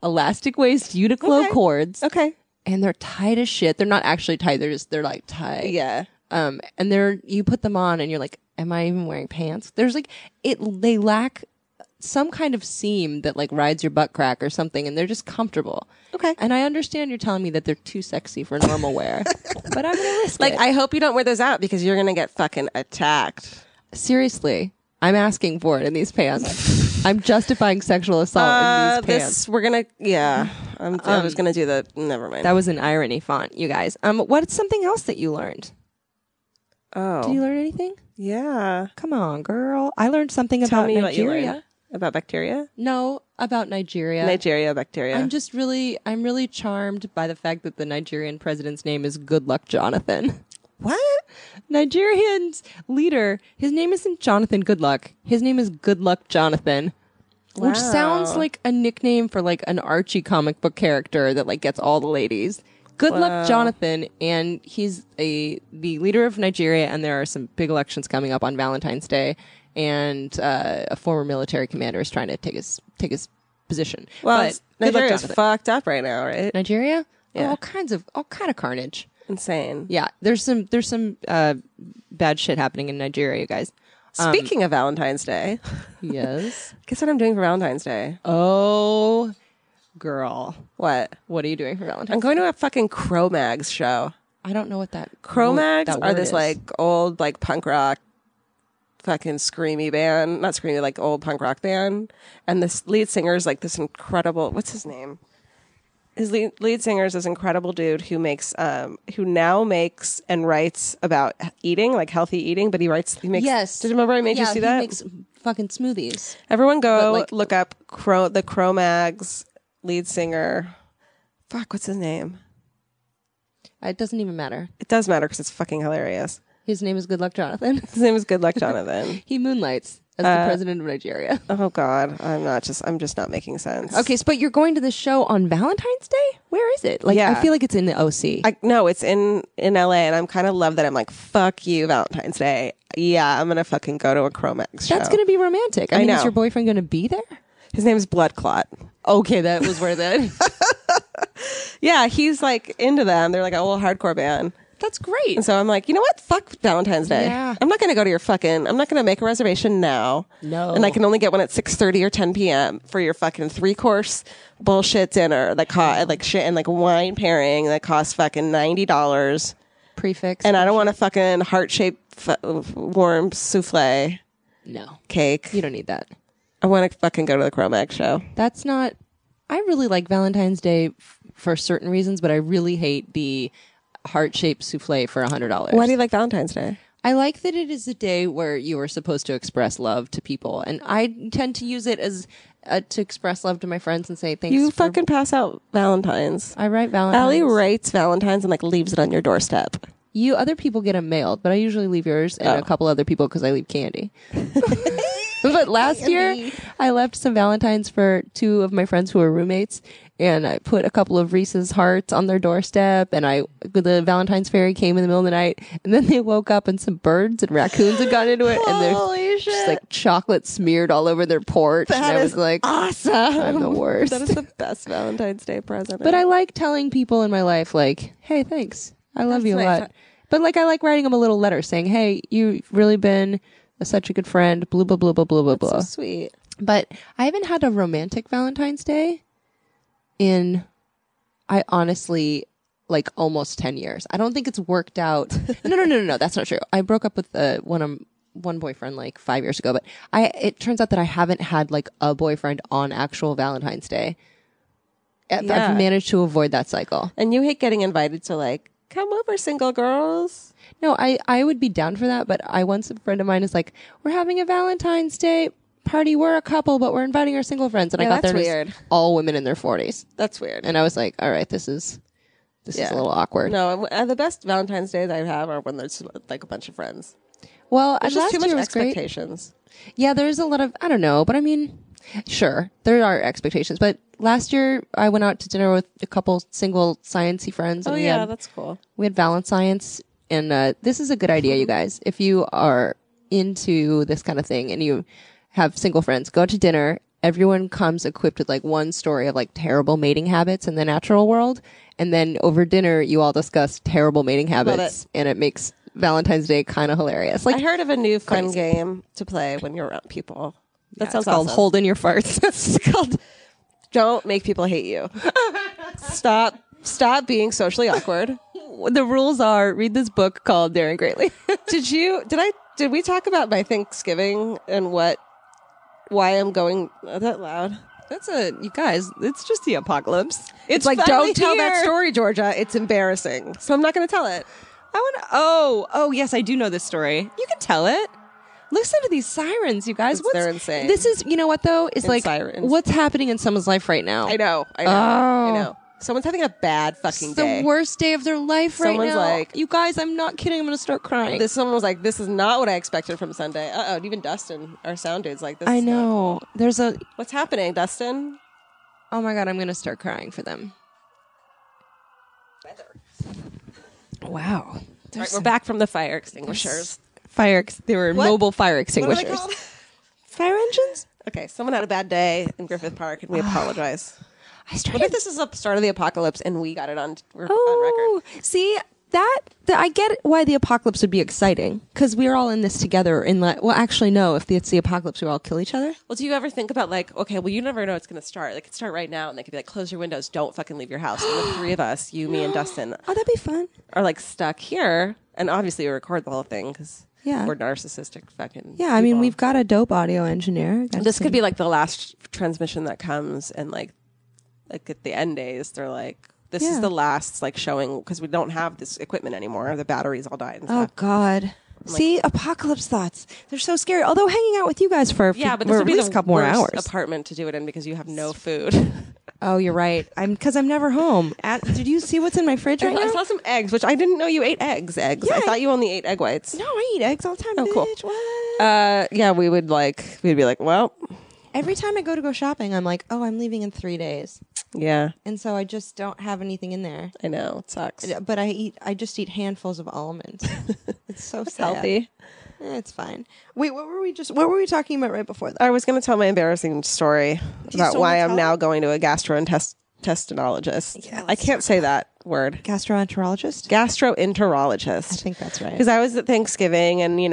elastic waist Uniqlo Okay. cords. Okay. And they're tight as shit. They're not actually tight. They're like tight. Yeah. And you put them on and you're like, am I even wearing pants? There's like they lack some kind of seam that like rides your butt crack or something, and they're just comfortable. Okay. And I understand you're telling me that they're too sexy for normal wear, but I'm gonna risk it. I hope you don't wear those out because you're gonna get fucking attacked. Seriously, I'm asking for it in these pants. I'm justifying sexual assault in these pants. We're gonna. Yeah. I was gonna do the. Never mind. That was an irony font, you guys. What's something else that you learned? Oh. Did you learn anything? Yeah. Come on, girl. I learned something Tell about me what you Nigeria. learned. About bacteria? No, about Nigeria. Nigeria bacteria. I'm really charmed by the fact that the Nigerian president's name is Goodluck Jonathan. What? Nigerian's leader, his name isn't Jonathan Goodluck. His name is Goodluck Jonathan. Which Wow. sounds like a nickname for like an Archie comic book character that like gets all the ladies. Goodluck Jonathan, and he's the leader of Nigeria, and there are some big elections coming up on Valentine's Day, and a former military commander is trying to take his position. Well, But Goodluck Nigeria's Jonathan. fucked up right now, right? Nigeria? Yeah. All kind of carnage. Insane. Yeah, there's some bad shit happening in Nigeria, you guys. Speaking of Valentine's Day, Yes. guess what I'm doing for Valentine's Day? Oh, girl. What? What are you doing for Valentine's I'm going to a fucking Cro-Mags show. I don't know what that Cro-Mags what that are word this is. like old like punk rock fucking screamy band. Not screamy, like old punk rock band. And this lead singer is like this incredible, what's his name? His lead singer is this incredible dude who now makes and writes about eating, like healthy eating. But he makes. Yes. Did you remember I made you see that? He makes fucking smoothies. Everyone go But, look up the Cro-Mags lead singer. Fuck, what's his name? It doesn't even matter. It does matter because it's fucking hilarious. His name is Good Luck Jonathan. His name is Good Luck Jonathan. He moonlights as the president of Nigeria. Oh God, I'm just not making sense. Okay, but you're going to the show on Valentine's Day? Where is it? Like, Yeah. I feel like it's in the OC. No, it's in LA, and I'm kind of love that. I'm like, fuck you, Valentine's Day. Yeah, I'm gonna fucking go to a Cro-Mags show. That's going to be romantic. I mean, know. is your boyfriend going to be there? His name is Blood Clot. Okay, that was where that. Yeah, he's like into them. They're like a whole hardcore band. That's great. And so I'm like, you know what? Fuck Valentine's Day. Yeah. I'm not going to go to I'm not going to make a reservation now. No. And I can only get one at 6:30 or 10 p.m. for your fucking 3-course bullshit dinner that cost like shit and like wine pairing that costs fucking $90. Prefix. And I don't want a fucking heart-shaped warm souffle No. cake. You don't need that. I want to fucking go to the Cro-Mags show. That's not. I really like Valentine's Day for certain reasons, but I really hate the heart-shaped souffle for $100. Why do you like Valentine's Day? I like that it is a day where you are supposed to express love to people, and I tend to use it as to express love to my friends and say thanks. You fucking pass out Valentines. I write Valentine's. Alie writes Valentines and like leaves it on your doorstep. You other people get them mailed, but I usually leave yours and a couple other people because I leave candy. But last year, I left some Valentines for 2 of my friends who were roommates, and I put a couple of Reese's hearts on their doorstep, and the Valentine's fairy came in the middle of the night, and then they woke up and some birds and raccoons had gotten into it, and there's just like chocolate smeared all over their porch. And I was like, awesome. I'm the worst. That is the best Valentine's Day present. But I like telling people in my life, like, hey, thanks. I love you a nice. lot. But like, I like writing them a little letter saying, hey, you've really been such a good friend, blah, blah, blah, blah, blah, blah, blah. so sweet. But I haven't had a romantic Valentine's Day I honestly, like almost 10 years. I don't think it's worked out. No. That's not true. I broke up with one boyfriend like 5 years ago, but it turns out that I haven't had like a boyfriend on actual Valentine's Day. I've managed to avoid that cycle. And you hate getting invited to like, come over, single girls. No, I would be down for that, but once a friend of mine is like, we're having a Valentine's Day party. We're a couple, but we're inviting our single friends. And I got that's there and weird. it's all women in their 40s. That's weird. And I was like, all right, this is a little awkward. No, the best Valentine's Days I have are when there's like a bunch of friends. Well, There's last just too much year was great. expectations. Yeah, there's a lot of, I don't know, but I mean, sure, there are expectations. But last year I went out to dinner with a couple single sciencey friends. And That's cool. We had Valentine's. And this is a good idea, you guys. If you are into this kind of thing and you have single friends, go to dinner. Everyone comes equipped with like one story of like terrible mating habits in the natural world. And then over dinner, you all discuss terrible mating habits. And it makes Valentine's Day kind of hilarious. Like, I heard of a new fun game to play when you're around people. That sounds called awesome. Hold in Your Farts. It's called Don't Make People Hate You. Stop being socially awkward. The rules are read this book called Daring Greatly. Did we talk about my Thanksgiving and why I'm going that loud? You guys, it's just the apocalypse. It's like, don't tell that story, Georgia. It's embarrassing. So I'm not going to tell it. I want to. Oh, yes, I do know this story. You can tell it. Listen to these sirens, you guys. They're insane. This is, you know what though? It's like sirens. what's happening in someone's life right now. I know. I know. Someone's having a bad fucking It's day. the worst day of their life right Someone's now. like- you guys, I'm not kidding. I'm going to start crying. Someone was like, this is not what I expected from Sunday. And even Dustin, our sound dude's like, this I is not know. cool. There's a. What's happening, Dustin? Oh my God, I'm going to start crying for them. Wow. All right, we're back from the fire extinguishers. They were mobile fire What are extinguishers. they called? Fire engines? Okay, someone had a bad day in Griffith Park, and we apologize. I What started. if this is the start of the apocalypse, and we got it we're on Oh, record? see I get why the apocalypse would be exciting because we're all in this together. Well, actually, no. If it's the apocalypse, we all kill each other. Well, do you ever think about like, okay, well, you never know it's going to start. They could start right now, and they could be like, close your windows, don't fucking leave your house. And the 3 of us, you, me, and Dustin, Oh, that'd be fun. are like stuck here, and obviously we record the whole thing because Yeah. we're narcissistic fucking. Yeah, I mean, people. we've got a dope audio engineer. This could be like the last transmission that comes, and like like at the end days, they're like, this is the last like showing because we don't have this equipment anymore. The batteries all died and Oh stuff. God. See, apocalypse thoughts. They're so scary. Although hanging out with you guys for Yeah, but for this at would be least the a couple more worst hours. apartment to do it in because you have no food. Oh, you're right. Because I'm never home. Did you see what's in my fridge right I now? saw some eggs, which I didn't know you ate eggs. Yeah, I thought you only ate egg whites. No, I eat eggs all the time. Oh, cool. Bitch. What? Yeah, we'd be like, well, Every time I go shopping, I'm like, oh, I'm leaving in 3 days, yeah, and so I just don't have anything in there. I know it sucks. But I just eat handfuls of almonds. It's so sad. Healthy. It's fine. Wait, what were we talking about right before that? I was going to tell my embarrassing story about still why wanna I'm tell now it? going to a gastrointestinologist. Yeah, I let's can't say that word. Gastroenterologist? Gastroenterologist. I think that's right. Because I was at Thanksgiving, and it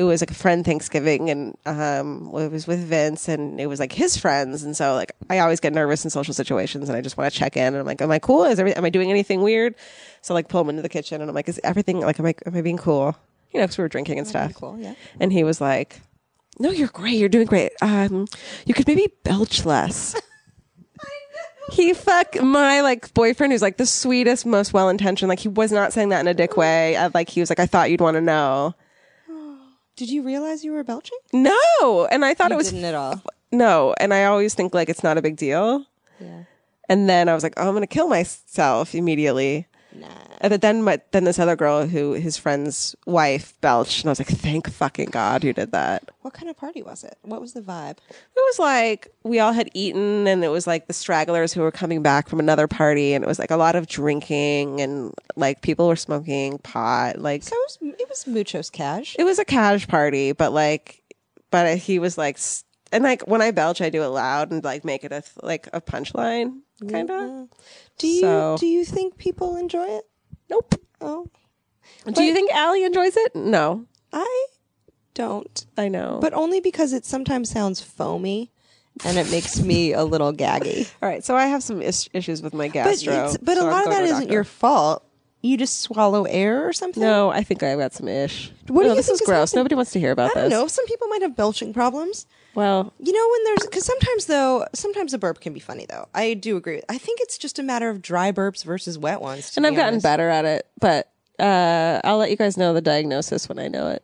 was like a friend Thanksgiving, and it was with Vince, and it was like his friends, and so like I always get nervous in social situations, and I just want to check in, and I'm like, am I cool? Am I doing anything weird? So like pull him into the kitchen, and I'm like, is everything like am I being cool? You know, because we were drinking and stuff. Cool, yeah. And he was like, no, you're great. You're doing great. You could maybe belch less. He fucked my like boyfriend, who's like the sweetest, most well intentioned. Like he was not saying that in a dick way. He was like, I thought you'd want to know. Did you realize you were belching? No, and I thought You it was didn't at all. no, and I always think like it's not a big deal. Yeah. And then I was like, oh, I'm gonna kill myself immediately. Nah. But then this other girl who his friend's wife belched, and I was like, thank fucking God you did that. What kind of party was it? What was the vibe? It was like we all had eaten, and it was like the stragglers who were coming back from another party, and it was like a lot of drinking, and like people were smoking pot. Like So it was muchos cash. it was a cash party, but he was like, and like when I belch, I do it loud and like make it a punchline, kind of. Do you think people enjoy it? Nope. Oh, Do you think Alie enjoys it? No, I don't. I know. But only because it sometimes sounds foamy, and it makes me a little gaggy. all right, so I have some issues with my gastro. But a so I'm lot of going that to a isn't doctor. your fault. You just swallow air or something. No, I think I got some ish. What do you this think is is gross. happening? Nobody wants to hear about I this. don't know. Some people might have belching problems. Well, You know, when there's because sometimes a burp can be funny though. I do agree. I think it's just a matter of dry burps versus wet ones. and I've gotten better at it, but I'll let you guys know the diagnosis when I know it.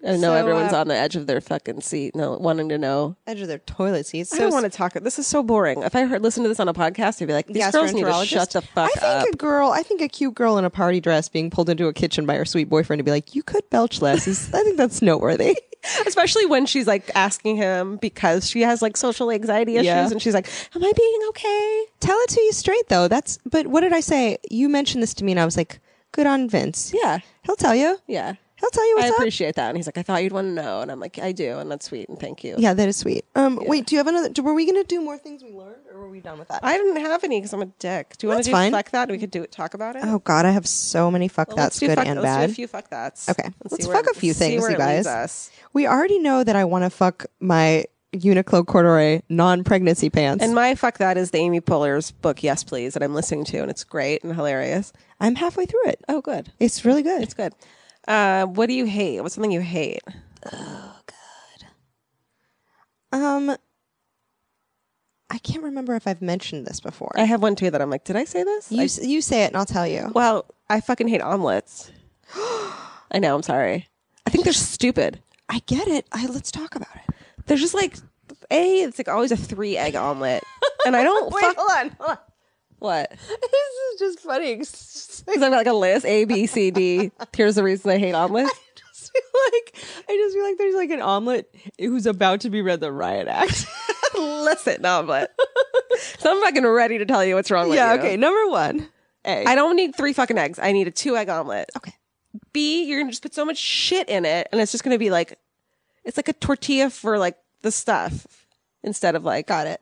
I know So, everyone's on the edge of their fucking seat, wanting to know. Edge of their toilet seats. I don't want to talk. This is so boring. If I listen to this on a podcast, I'd be like, these girls need to shut the fuck up. I think a cute girl in a party dress being pulled into a kitchen by her sweet boyfriend to be like, you could belch less. I think that's noteworthy. Especially when she's like asking him because she has like social anxiety issues, Yeah. and she's like, am I being okay? Tell it to you straight though. But what did I say? You mentioned this to me and I was like, good on Vince. Yeah. He'll tell you. Yeah. He'll tell you I what's up. appreciate that. And he's like, I thought you'd want to know. And I'm like, I do. And that's sweet. And thank you. Yeah, that is sweet. Wait, do you have another? Were we going to do more things we learned, or were we done with that? I didn't have any because I'm a dick. Do you want That's to do fine. fuck that? We could talk about it. Oh God, I have so many fuck Well, that's good and let's bad. do a few fuck that's. Okay, let's see fuck a few see things, where you it leads guys. us. We already know that I want to fuck my Uniqlo corduroy non-pregnancy pants. And my fuck that is the Amy Poehler's book, Yes Please, that I'm listening to, and it's great and hilarious. I'm halfway through it. Oh, good. It's really good. It's good. What do you hate? What's something you hate? I can't remember if I've mentioned this before. I have one too that I'm like, did I say this? You say it and I'll tell you. Well, I fucking hate omelets. I know. I'm sorry. I think they're stupid. I get it. Let's talk about it. They're just like, it's like always a 3-egg omelet, and I don't. hold on. What? This is just funny. Because I've got like a list: A, B, C, D. Here's the reason I hate omelets. I just feel like there's like an omelet who's about to be read the riot act. Listen, omelet. So I'm fucking ready to tell you what's wrong with you. Yeah, okay. Number one. A. I don't need 3 fucking eggs. I need a 2-egg omelet. Okay. B, you're gonna just put so much shit in it, and it's just gonna be like, it's like a tortilla for like the stuff instead of like. Got it.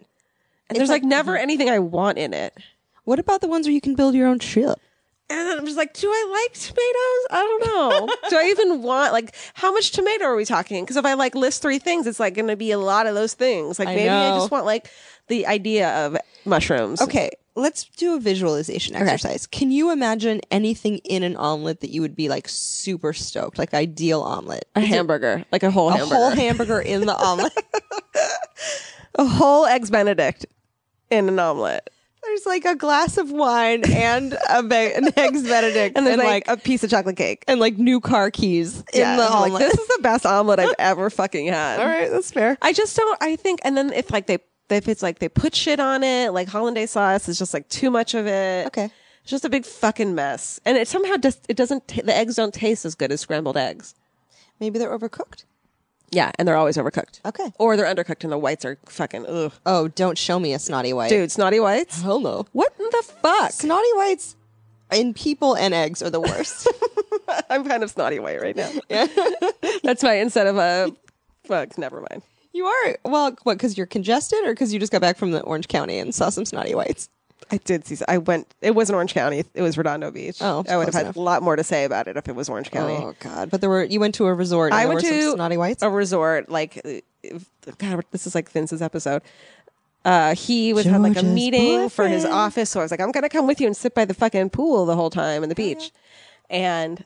And there's like never anything I want in it. What about the ones where you can build your own shit? And then I'm just like, do I like tomatoes? I don't know. Do I even want, like, how much tomato are we talking? Because if I like list 3 things, it's like going to be a lot of those things. Like maybe I just want like the idea of mushrooms. Okay, let's do a visualization exercise. Can you imagine anything in an omelet that you would be like super stoked, like ideal omelet? A hamburger, like a whole hamburger. A whole hamburger in the omelet. A whole Eggs Benedict in an omelet. there's like a glass of wine and an eggs Benedict and there's like a piece of chocolate cake and like new car keys yeah, in the I'm like, omelet. this is the best omelet I've ever fucking had. All right, that's fair. I just don't. I think, and then if it's like they put shit on it, like hollandaise sauce is just like too much of it. Okay. It's just a big fucking mess, and it somehow it doesn't. The eggs don't taste as good as scrambled eggs. Maybe they're overcooked. Yeah, and they're always overcooked. Okay. Or they're undercooked, and the whites are fucking ugh. Oh, don't show me a snotty white. Dude, snotty whites. Hell no. What in the fuck? Snotty whites in people and eggs are the worst. I'm kind of snotty white right now. Yeah, that's why instead of a fuck, never mind. You are? Well, what, because you're congested or because you just got back from the Orange County and saw some snotty whites? I did see. I went. It wasn't Orange County. It was Redondo Beach. Oh, I would have close had a lot more to say about it if it was Orange County. Oh, God. But you went to a resort and I there went were to some snotty whites? a resort. Like, God, this is like Vince's episode. He had like a George's meeting for his boyfriend. office, so I was like, I'm gonna come with you and sit by the fucking pool the whole time in the beach, and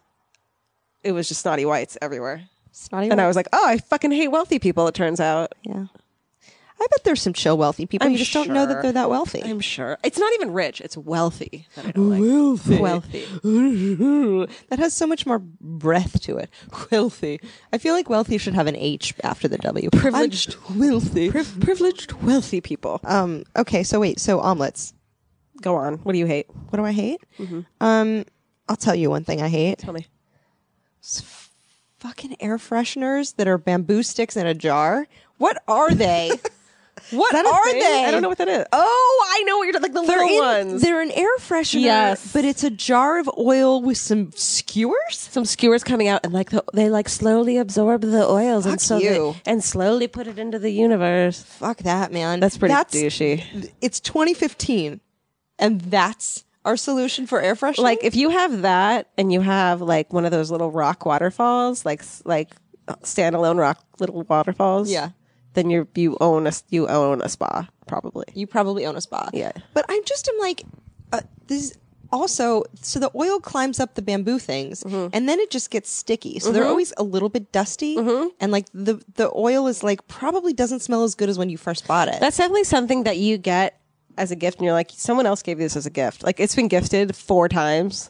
it was just snotty whites everywhere. Snotty And whites? I was like, oh, I fucking hate wealthy people. It turns out. Yeah. I bet there's some chill wealthy people. I'm You just don't know that sure. they're that wealthy. I'm sure it's not even rich. It's wealthy that I don't like. Wealthy. That has so much more breath to it. Wealthy. I feel like wealthy should have an H after the W. Privileged. I'm wealthy. Privileged, wealthy people. Okay, so wait. So omelets. Go on. What do you hate? What do I hate? I'll tell you one thing I hate. Tell me. Fucking air fresheners that are bamboo sticks in a jar. What are they? What are they? I don't know what that is. Oh, I know what you're like the little ones. They're an air freshener, Yes. but it's a jar of oil with some skewers. Some skewers coming out and like they like slowly absorb the oils and Fuck so you. and slowly put it into the universe. Fuck that, man. That's pretty douchey. It's 2015, and that's our solution for air freshener. Like if you have that and you have like one of those little rock waterfalls, like standalone rock little waterfalls, Yeah. then you own a spa probably. you probably own a spa. Yeah. But I just am like, this. Also, so the oil climbs up the bamboo things, and then it just gets sticky. So they're always a little bit dusty, and like the oil is like probably doesn't smell as good as when you first bought it. That's definitely something that you get as a gift, and you're like, someone else gave you this as a gift. Like it's been gifted 4 times,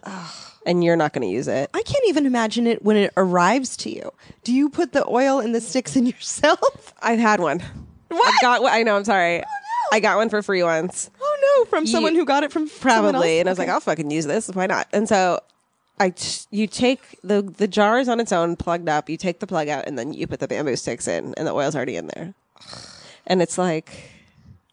and you're not going to use it. I can't even imagine it when it arrives to you. Do you put the oil and the sticks in yourself? I've had one. What? I know. I'm sorry. I got one for free once. Oh no, from someone who got it from someone else? Probably, and I was like, I'll fucking use this. Why not? And so you take the jar is on its own, plugged up. You take the plug out, and then you put the bamboo sticks in, and the oil's already in there. And it's like,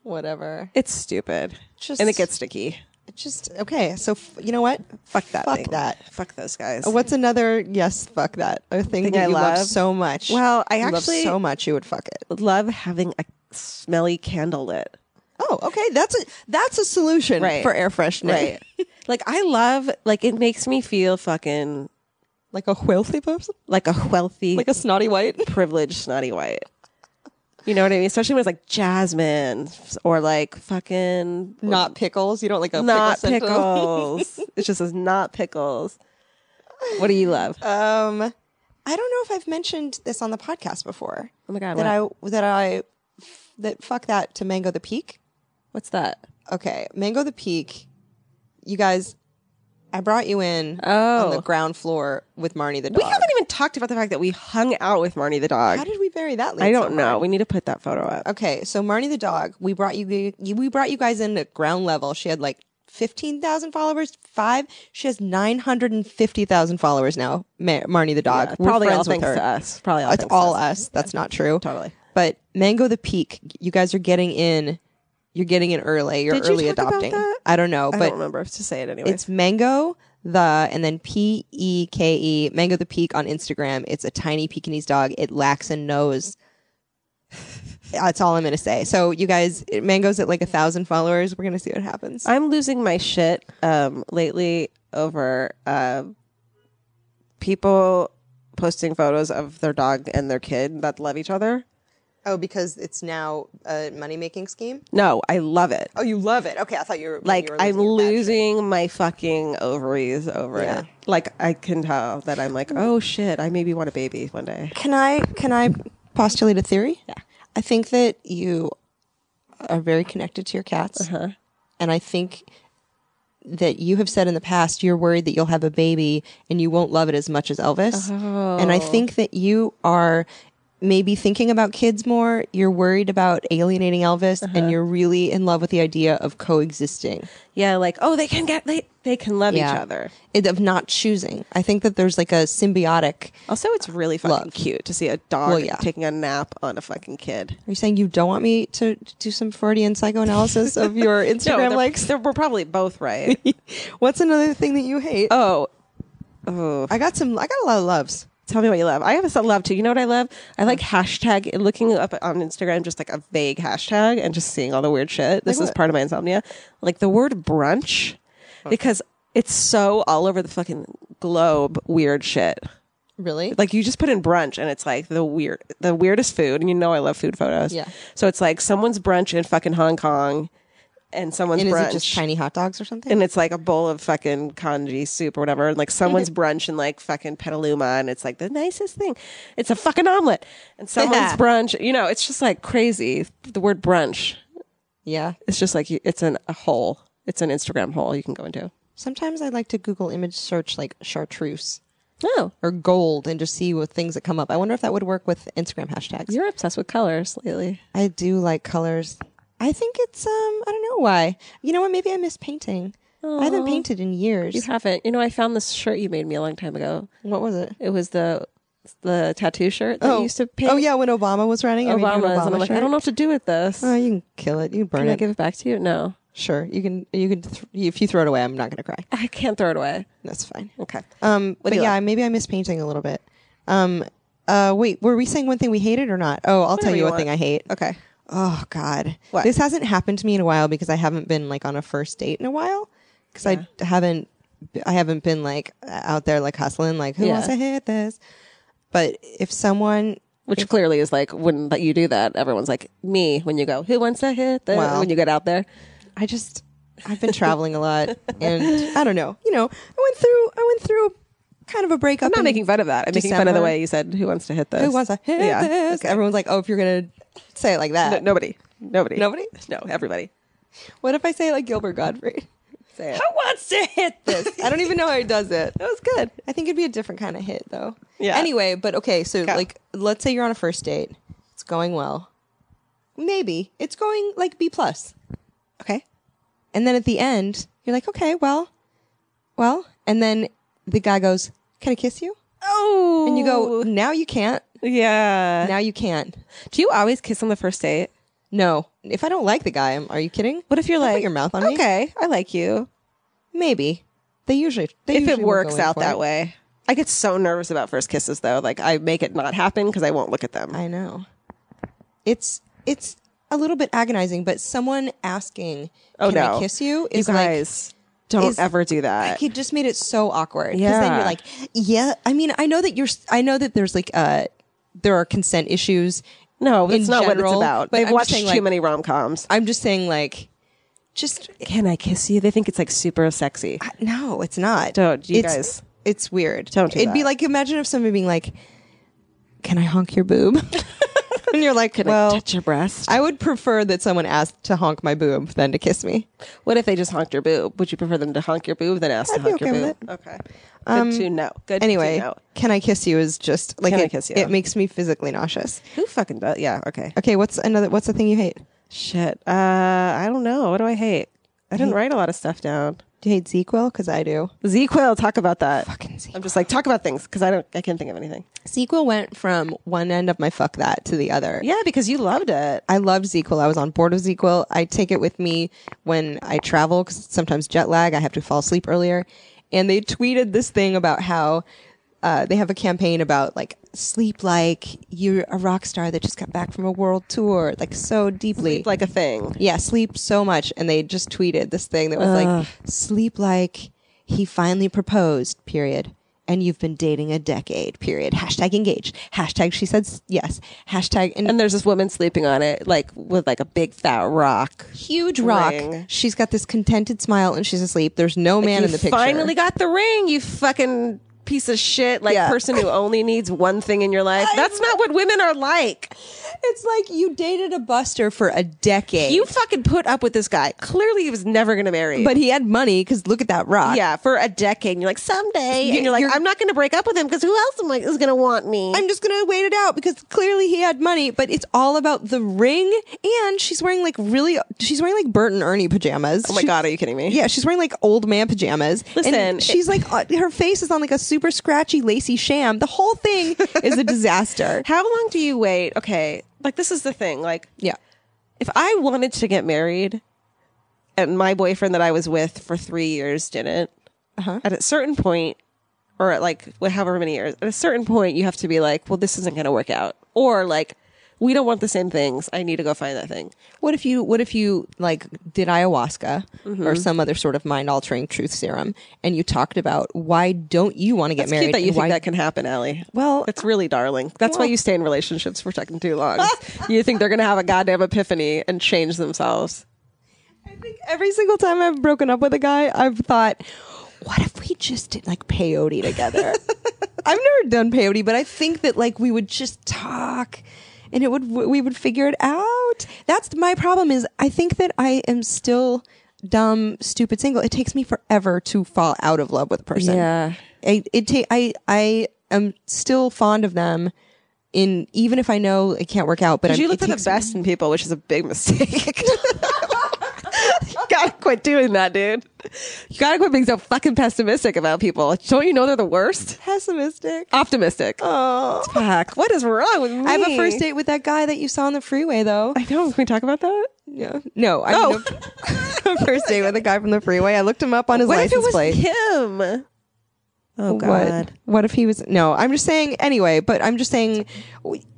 Whatever. it's stupid, Just- and it gets sticky. It's just okay. So you know what? Fuck that. Fuck thing. that. Fuck those guys. What's another? Yes, fuck that. A thing Thing that I you love love? so much. Well, I You love actually- so much you would fuck it. Love having a smelly candle lit. Oh, okay. That's a solution Right. for air freshener. Right. Like I love. Like it makes me feel fucking Like a wealthy person, like a wealthy, like a snotty white. privileged snotty white. You know what I mean? Especially when it's like jasmine or like fucking Not pickles. You don't like a not pickle scent? pickles. It just says not pickles. What do you love? I don't know if I've mentioned this on the podcast before. Oh my God, That fuck that to Mango the Peak. What's that? Okay, Mango the Peak. You guys, I brought you in Oh. on the ground floor with Marnie the dog. We haven't even talked about the fact that we hung out with Marnie the dog. How did we bury that? Late I don't so know. hard? We need to put that photo up. Okay, so Marnie the dog, we brought you guys in at ground level. She had like 15,000 followers, 5. She has 950,000 followers now. Marnie the dog. Yeah, We're probably all friends with thanks her. to us. Probably all It's thanks to all us. us. That's not true. Totally. But Mango the Peak, you guys are getting in. You're getting in early. You're Did you early talk about adopting. that? I don't know, I but don't remember. To say it anyway. it's Mango and then Peke, Mango the Peak on Instagram. It's a tiny Pekingese dog. It lacks a nose. That's all I'm going to say. So you guys, Mango's at like 1,000 followers. We're going to see what happens. I'm losing my shit lately over people posting photos of their dog and their kid that love each other. Oh, because it's now a money-making scheme? No, I love it. Oh, you love it. Okay, I thought you were Like I'm your bad shit. losing my fucking ovaries over Yeah. it. Like I can tell that I'm like, oh shit, I maybe want a baby one day. Can I postulate a theory? Yeah. I think that you are very connected to your cats. Uh-huh. And I think that you have said in the past you're worried that you'll have a baby and you won't love it as much as Elvis. And I think that you are maybe thinking about kids more. You're worried about alienating Elvis, and you're really in love with the idea of coexisting. Yeah, like, oh, they can love each other. Of not choosing. I think that there's like a symbiotic. Also, it's really fucking Love. cute to see a dog taking a nap on a fucking kid. Are you saying you don't want me to do some Freudian psychoanalysis of your Instagram likes? We're probably both right. What's another thing that you hate? Oh, I got a lot of loves. tell me what you love. I have some love too. You know what I love? I like hashtag looking up on Instagram, just like a vague hashtag and just seeing all the weird shit. This is part of my insomnia. Like the word brunch, because it's so all over the fucking globe. Weird shit. Really? Like you just put in brunch and it's like the weirdest food. And you know I love food photos. Yeah. So it's like someone's brunch in fucking Hong Kong and someone's and brunch. Is it just tiny hot dogs or something? And it's like a bowl of fucking congee soup or whatever. And like someone's brunch in like fucking Petaluma and it's like the nicest thing. It's a fucking omelet. And someone's brunch, you know, it's just like crazy. The word brunch. Yeah. It's just like it's a hole. It's an Instagram hole you can go into. Sometimes I like to Google image search like chartreuse. Oh. Or gold and just see what things that come up. I wonder if that would work with Instagram hashtags. You're obsessed with colors lately. I do like colors. I think it's I don't know why. You know what? Maybe I miss painting. I haven't painted in years. You haven't. You know, I found this shirt you made me a long time ago. What was it? It was the tattoo shirt that you used to paint. Oh yeah, when Obama was running. Obama's, and I'm like, I don't know what to do with this. Oh, you can kill it. You can burn Can it. I give it back to you? No. Sure. You can. If you throw it away, I'm not going to cry. I can't throw it away. That's fine. Okay. But yeah, maybe I miss painting a little bit. Wait, were we saying one thing we hated or not? Oh, I'll tell you what thing I hate. Okay. Oh God. What? This hasn't happened to me in a while because I haven't been like on a first date in a while. Because I haven't been like out there like hustling like who wants to hit this. But if someone, Which clearly is like when you do that, everyone's like me when you go, who wants to hit this? Well, when you get out there. I've been traveling a lot and I don't know. You know, I went through kind of a breakup. I'm not making fun of that. I'm making fun of the way you said, who wants to hit this? Who wants to hit this? Okay. Everyone's like, oh, if you're going to say it like that. Nobody. Nobody? No, everybody. What if I say it like Gilbert Gottfried? Say it. Who wants to hit this? I don't even know how he does it. That was good. I think it'd be a different kind of hit though. Yeah. Anyway, but okay, so Go. like let's say you're on a first date. It's going well. Maybe. It's going like B+. Okay. And then at the end, you're like, okay, well. And then the guy goes, can I kiss you? Oh. And you go, now you can't. Yeah. Now you can't. Do you always kiss on the first date? No. If I don't like the guy, are you kidding? What if you're Don't like, put your mouth on me. okay, I like you. Maybe. They usually If it will works go in out for that it. way. I get so nervous about first kisses though. Like I make it not happen because I won't look at them. I know. It's a little bit agonizing, but someone asking, Oh, "Can no. I kiss you?" You is guys don't is- ever do that. like it just made it so awkward. Because Yeah. then you're like, "Yeah." I mean, I know that there's like there are consent issues. No, that's in not what it's general, about. but They've I'm just watched saying, too like- many rom-coms. I'm just saying, like, just Can I kiss you? They think it's like super sexy. no, it's not. Don't, you It's- guys. It's weird. Don't do It'd be that. like imagine if somebody being like, "Can I honk your boob?" And you're like, Can "Well, I touch your breast? I would prefer that someone asked to honk my boob than to kiss me." What if they just honked your boob? Would you prefer them to honk your boob than ask I'd to be honk your okay with boob? Okay. Good to know. Good Anyway, to know. "Can I kiss you?" is just like Can I it, kiss you? it makes me physically nauseous. Who fucking does? Yeah, okay. Okay, what's the thing you hate? Shit. I don't know. What do I hate? I didn't write a lot of stuff down. Do you hate ZQL? Because I do. ZQL, talk about that. Fucking ZQL. I'm just like, talk about things because I can't think of anything. ZQL went from one end of my fuck that to the other. Yeah, because you loved it. I loved ZQL. I was on board with ZQL. I take it with me when I travel because sometimes jet lag. I have to fall asleep earlier. And they tweeted this thing about how they have a campaign about like sleep like you're a rock star that just got back from a world tour, like so deeply. Like a thing. Yeah, sleep so much. And they just tweeted this thing that was like, sleep like he finally proposed, period. And you've been dating a decade, period. Hashtag engaged. Hashtag she said yes. Hashtag And there's this woman sleeping on it, like with like a big fat rock. huge rock. ring. She's got this contented smile and she's asleep. There's no man in the picture. Finally got the ring, you fucking piece of shit, like Yeah. person who only needs one thing in your life. That's not what women are like. It's like you dated a buster for a decade. You fucking put up with this guy. Clearly, he was never going to marry you. but he had money because look at that rock. Yeah, for a decade. And you're like, someday. And you're like, I'm not going to break up with him because who else is going to want me? I'm just gonna wait it out because clearly he had money, but it's all about the ring. And she's wearing like Bert and Ernie pajamas. Oh my God, are you kidding me? Yeah, she's wearing like old man pajamas. Listen, and she's like her face is on like a super scratchy, lacy sham. The whole thing is a disaster. How long do you wait? Okay, like this is the thing. Like, Yeah. if I wanted to get married and my boyfriend that I was with for 3 years didn't, at a certain point, or at like however many years, at a certain point, you have to be like, well, this isn't going to work out. Or like, we don't want the same things. I need to go find that thing. What if you like did ayahuasca or some other sort of mind altering truth serum and you talked about why don't you want to get It's married? cute that you and think why- that can happen, Allie. Well, It's really darling. That's why you stay in relationships for fucking too long. You think they're going to have a goddamn epiphany and change themselves. I think every single time I've broken up with a guy, I've thought, what if we just did like peyote together? I've never done peyote, but I think that like we would just talk and we would figure it out. That's my problem is I think that I am still dumb, stupid single. It takes me forever to fall out of love with a person. Yeah. I am still fond of them even if I know it can't work out, but Because you look for the best in people, which is a big mistake. You gotta quit doing that, dude. You gotta quit being so fucking pessimistic about people. Don't you know they're the worst? pessimistic. Optimistic. Oh. Fuck. What is wrong with me? I have a first date with that guy that you saw on the freeway, though. I know. Can we talk about that? Yeah. No, I mean, a first date with a guy from the freeway. I looked him up on his What if it license was plate. him? Oh, God. What if he was? No, I'm just saying. Anyway, but I'm just saying,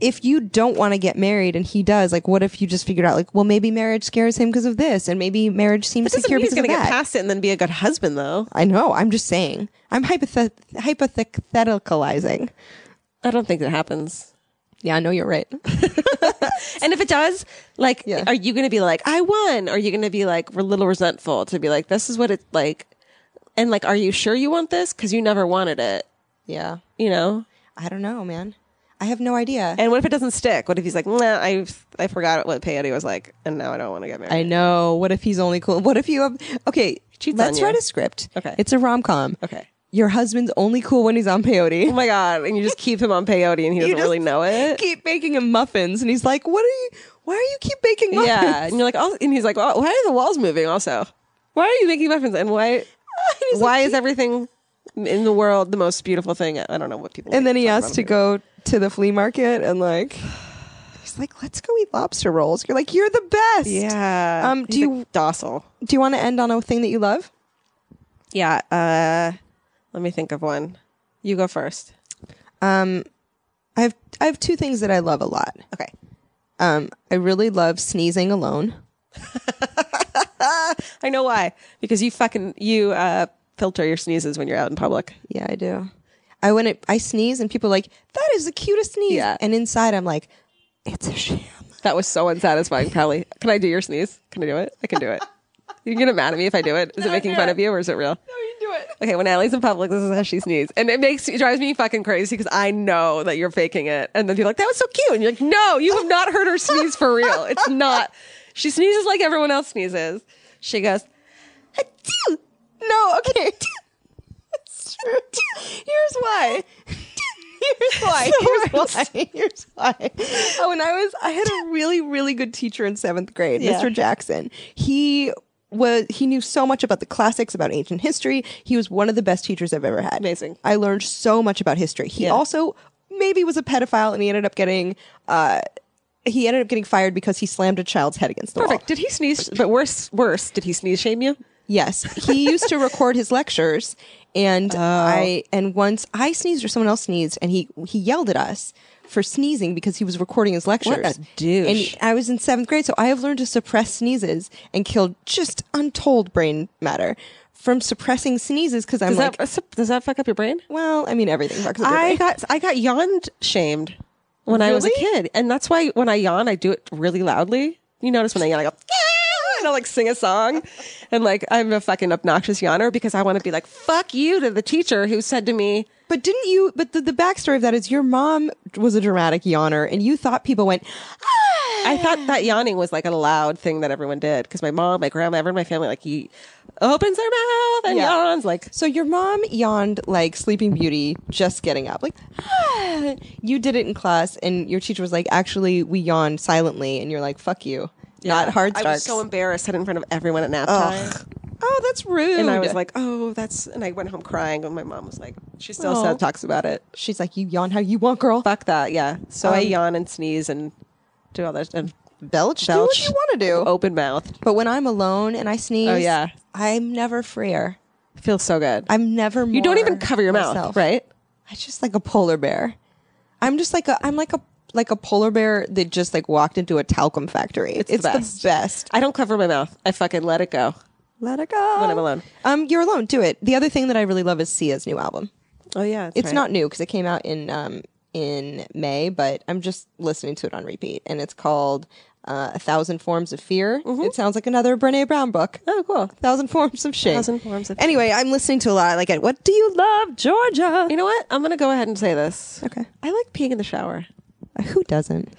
if you don't want to get married and he does, like, what if you just figured out, like, well, maybe marriage scares him because of this, and maybe marriage seems That doesn't secure mean he's because of gonna get that. past it and then be a good husband, though. I know. I'm just saying. I'm hypotheticalizing. I don't think that happens. Yeah, I know you're right. And if it does, like, Yeah. are you going to be like, I won? Or are you going to be like a little resentful to be like, this is what it's like? And like, are you sure you want this? Because you never wanted it, Yeah. you know? I don't know, man. I have no idea. And what if it doesn't stick? What if he's like, nah, I forgot what peyote was like, and now I don't want to get married? I know. What if he's only cool? What if you have? Okay, Cheats let's on you. write a script. Okay. It's a rom-com. Okay. Your husband's only cool when he's on peyote. Oh my God. And you just keep him on peyote and he doesn't just really know it. Keep baking him muffins, and he's like, "Why are you keep baking muffins?" Yeah. And you're like, oh, and he's like, oh, why are the walls moving also? Why are you making muffins? And why is everything in the world the most beautiful thing? I don't know what people And then he talk has about to here. go to the flea market and like, he's like, "Let's go eat lobster rolls." You're like, "You're the best." Yeah. Do He's you like docile? do you want to end on a thing that you love? Yeah. Let me think of one. You go first. I have two things that I love a lot. Okay. I really love sneezing alone. I know why. Because you filter your sneezes when you're out in public. Yeah, I do. I sneeze and people are like, "That is the cutest sneeze." Yeah. And inside I'm like, "It's a sham." That was so unsatisfying, probably. Can I do your sneeze? Can I do it? I can do it. You can get mad at me if I do it. Is it making fun of you or is it real? No, you do it. Okay, when Allie's in public, this is how she sneezes. And it drives me fucking crazy because I know that you're faking it. And then people are like, that was so cute. And you're like, no, you have not heard her sneeze for real. It's not. She sneezes like everyone else sneezes. She goes, "Achoo." No, okay. It's true. Here's why. Here's why. I had a really, really good teacher in 7th grade, Yeah. Mr. Jackson. He knew so much about the classics, about ancient history. He was one of the best teachers I've ever had. Amazing. I learned so much about history. He Yeah. also maybe was a pedophile, and he ended up getting fired because he slammed a child's head against the wall. perfect. Did he sneeze? But worse, did he sneeze shame you? Yes, he used to record his lectures, and once I sneezed or someone else sneezed, and he yelled at us for sneezing because he was recording his lectures. What a douche. And I was in 7th grade, so I have learned to suppress sneezes and killed just untold brain matter from suppressing sneezes because I'm Does that fuck up your brain? well, I mean, everything fucks up your brain. I got yawn shamed when I was a Really? kid, and that's why when I yawn, I do it really loudly. You notice when I yawn, I go, "Ah," and I'll like sing a song, and like I'm a fucking obnoxious yawner because I want to be like, fuck you to the teacher who said to me, But didn't you? But the backstory of that is your mom was a dramatic yawner, and you thought people went. I thought that yawning was like a loud thing that everyone did because my mom, my grandma, everyone in my family, like he opens their mouth and yawns. Like, So your mom yawned like Sleeping Beauty, just getting up. Like you did it in class, and your teacher was like, "Actually, we yawn silently," and you're like, "Fuck you." Not hard I starts. was so embarrassed sitting in front of everyone at nap time. Oh, that's rude. And I was like, oh, and I went home crying. And my mom was like, she still said, talks about it. she's like, "You yawn how you want, girl. Fuck that. Yeah. So I yawn and sneeze and do all that. And Belch. Do what you want to do." Open mouthed. But when I'm alone and I sneeze, Oh, yeah. I'm never freer. Feels so good. I'm never more You don't even cover your mouth, myself. right? I just like a polar bear. I'm like a polar bear that just like walked into a talcum factory. It's the the best. I don't cover my mouth. I fucking let it go Let it go. when I'm alone. You're alone. Do it. The other thing that I really love is Sia's new album. Oh, yeah. It's not new because it came out in May, but I'm just listening to it on repeat, and it's called A Thousand Forms of Fear. It sounds like another Brene Brown book. Oh, cool. 1,000 Forms of Shame. 1,000 Forms of Anyway, I'm listening to a lot. Like, what do you love, Georgia? You know what? I'm going to go ahead and say this. Okay. I like peeing in the shower. Who doesn't?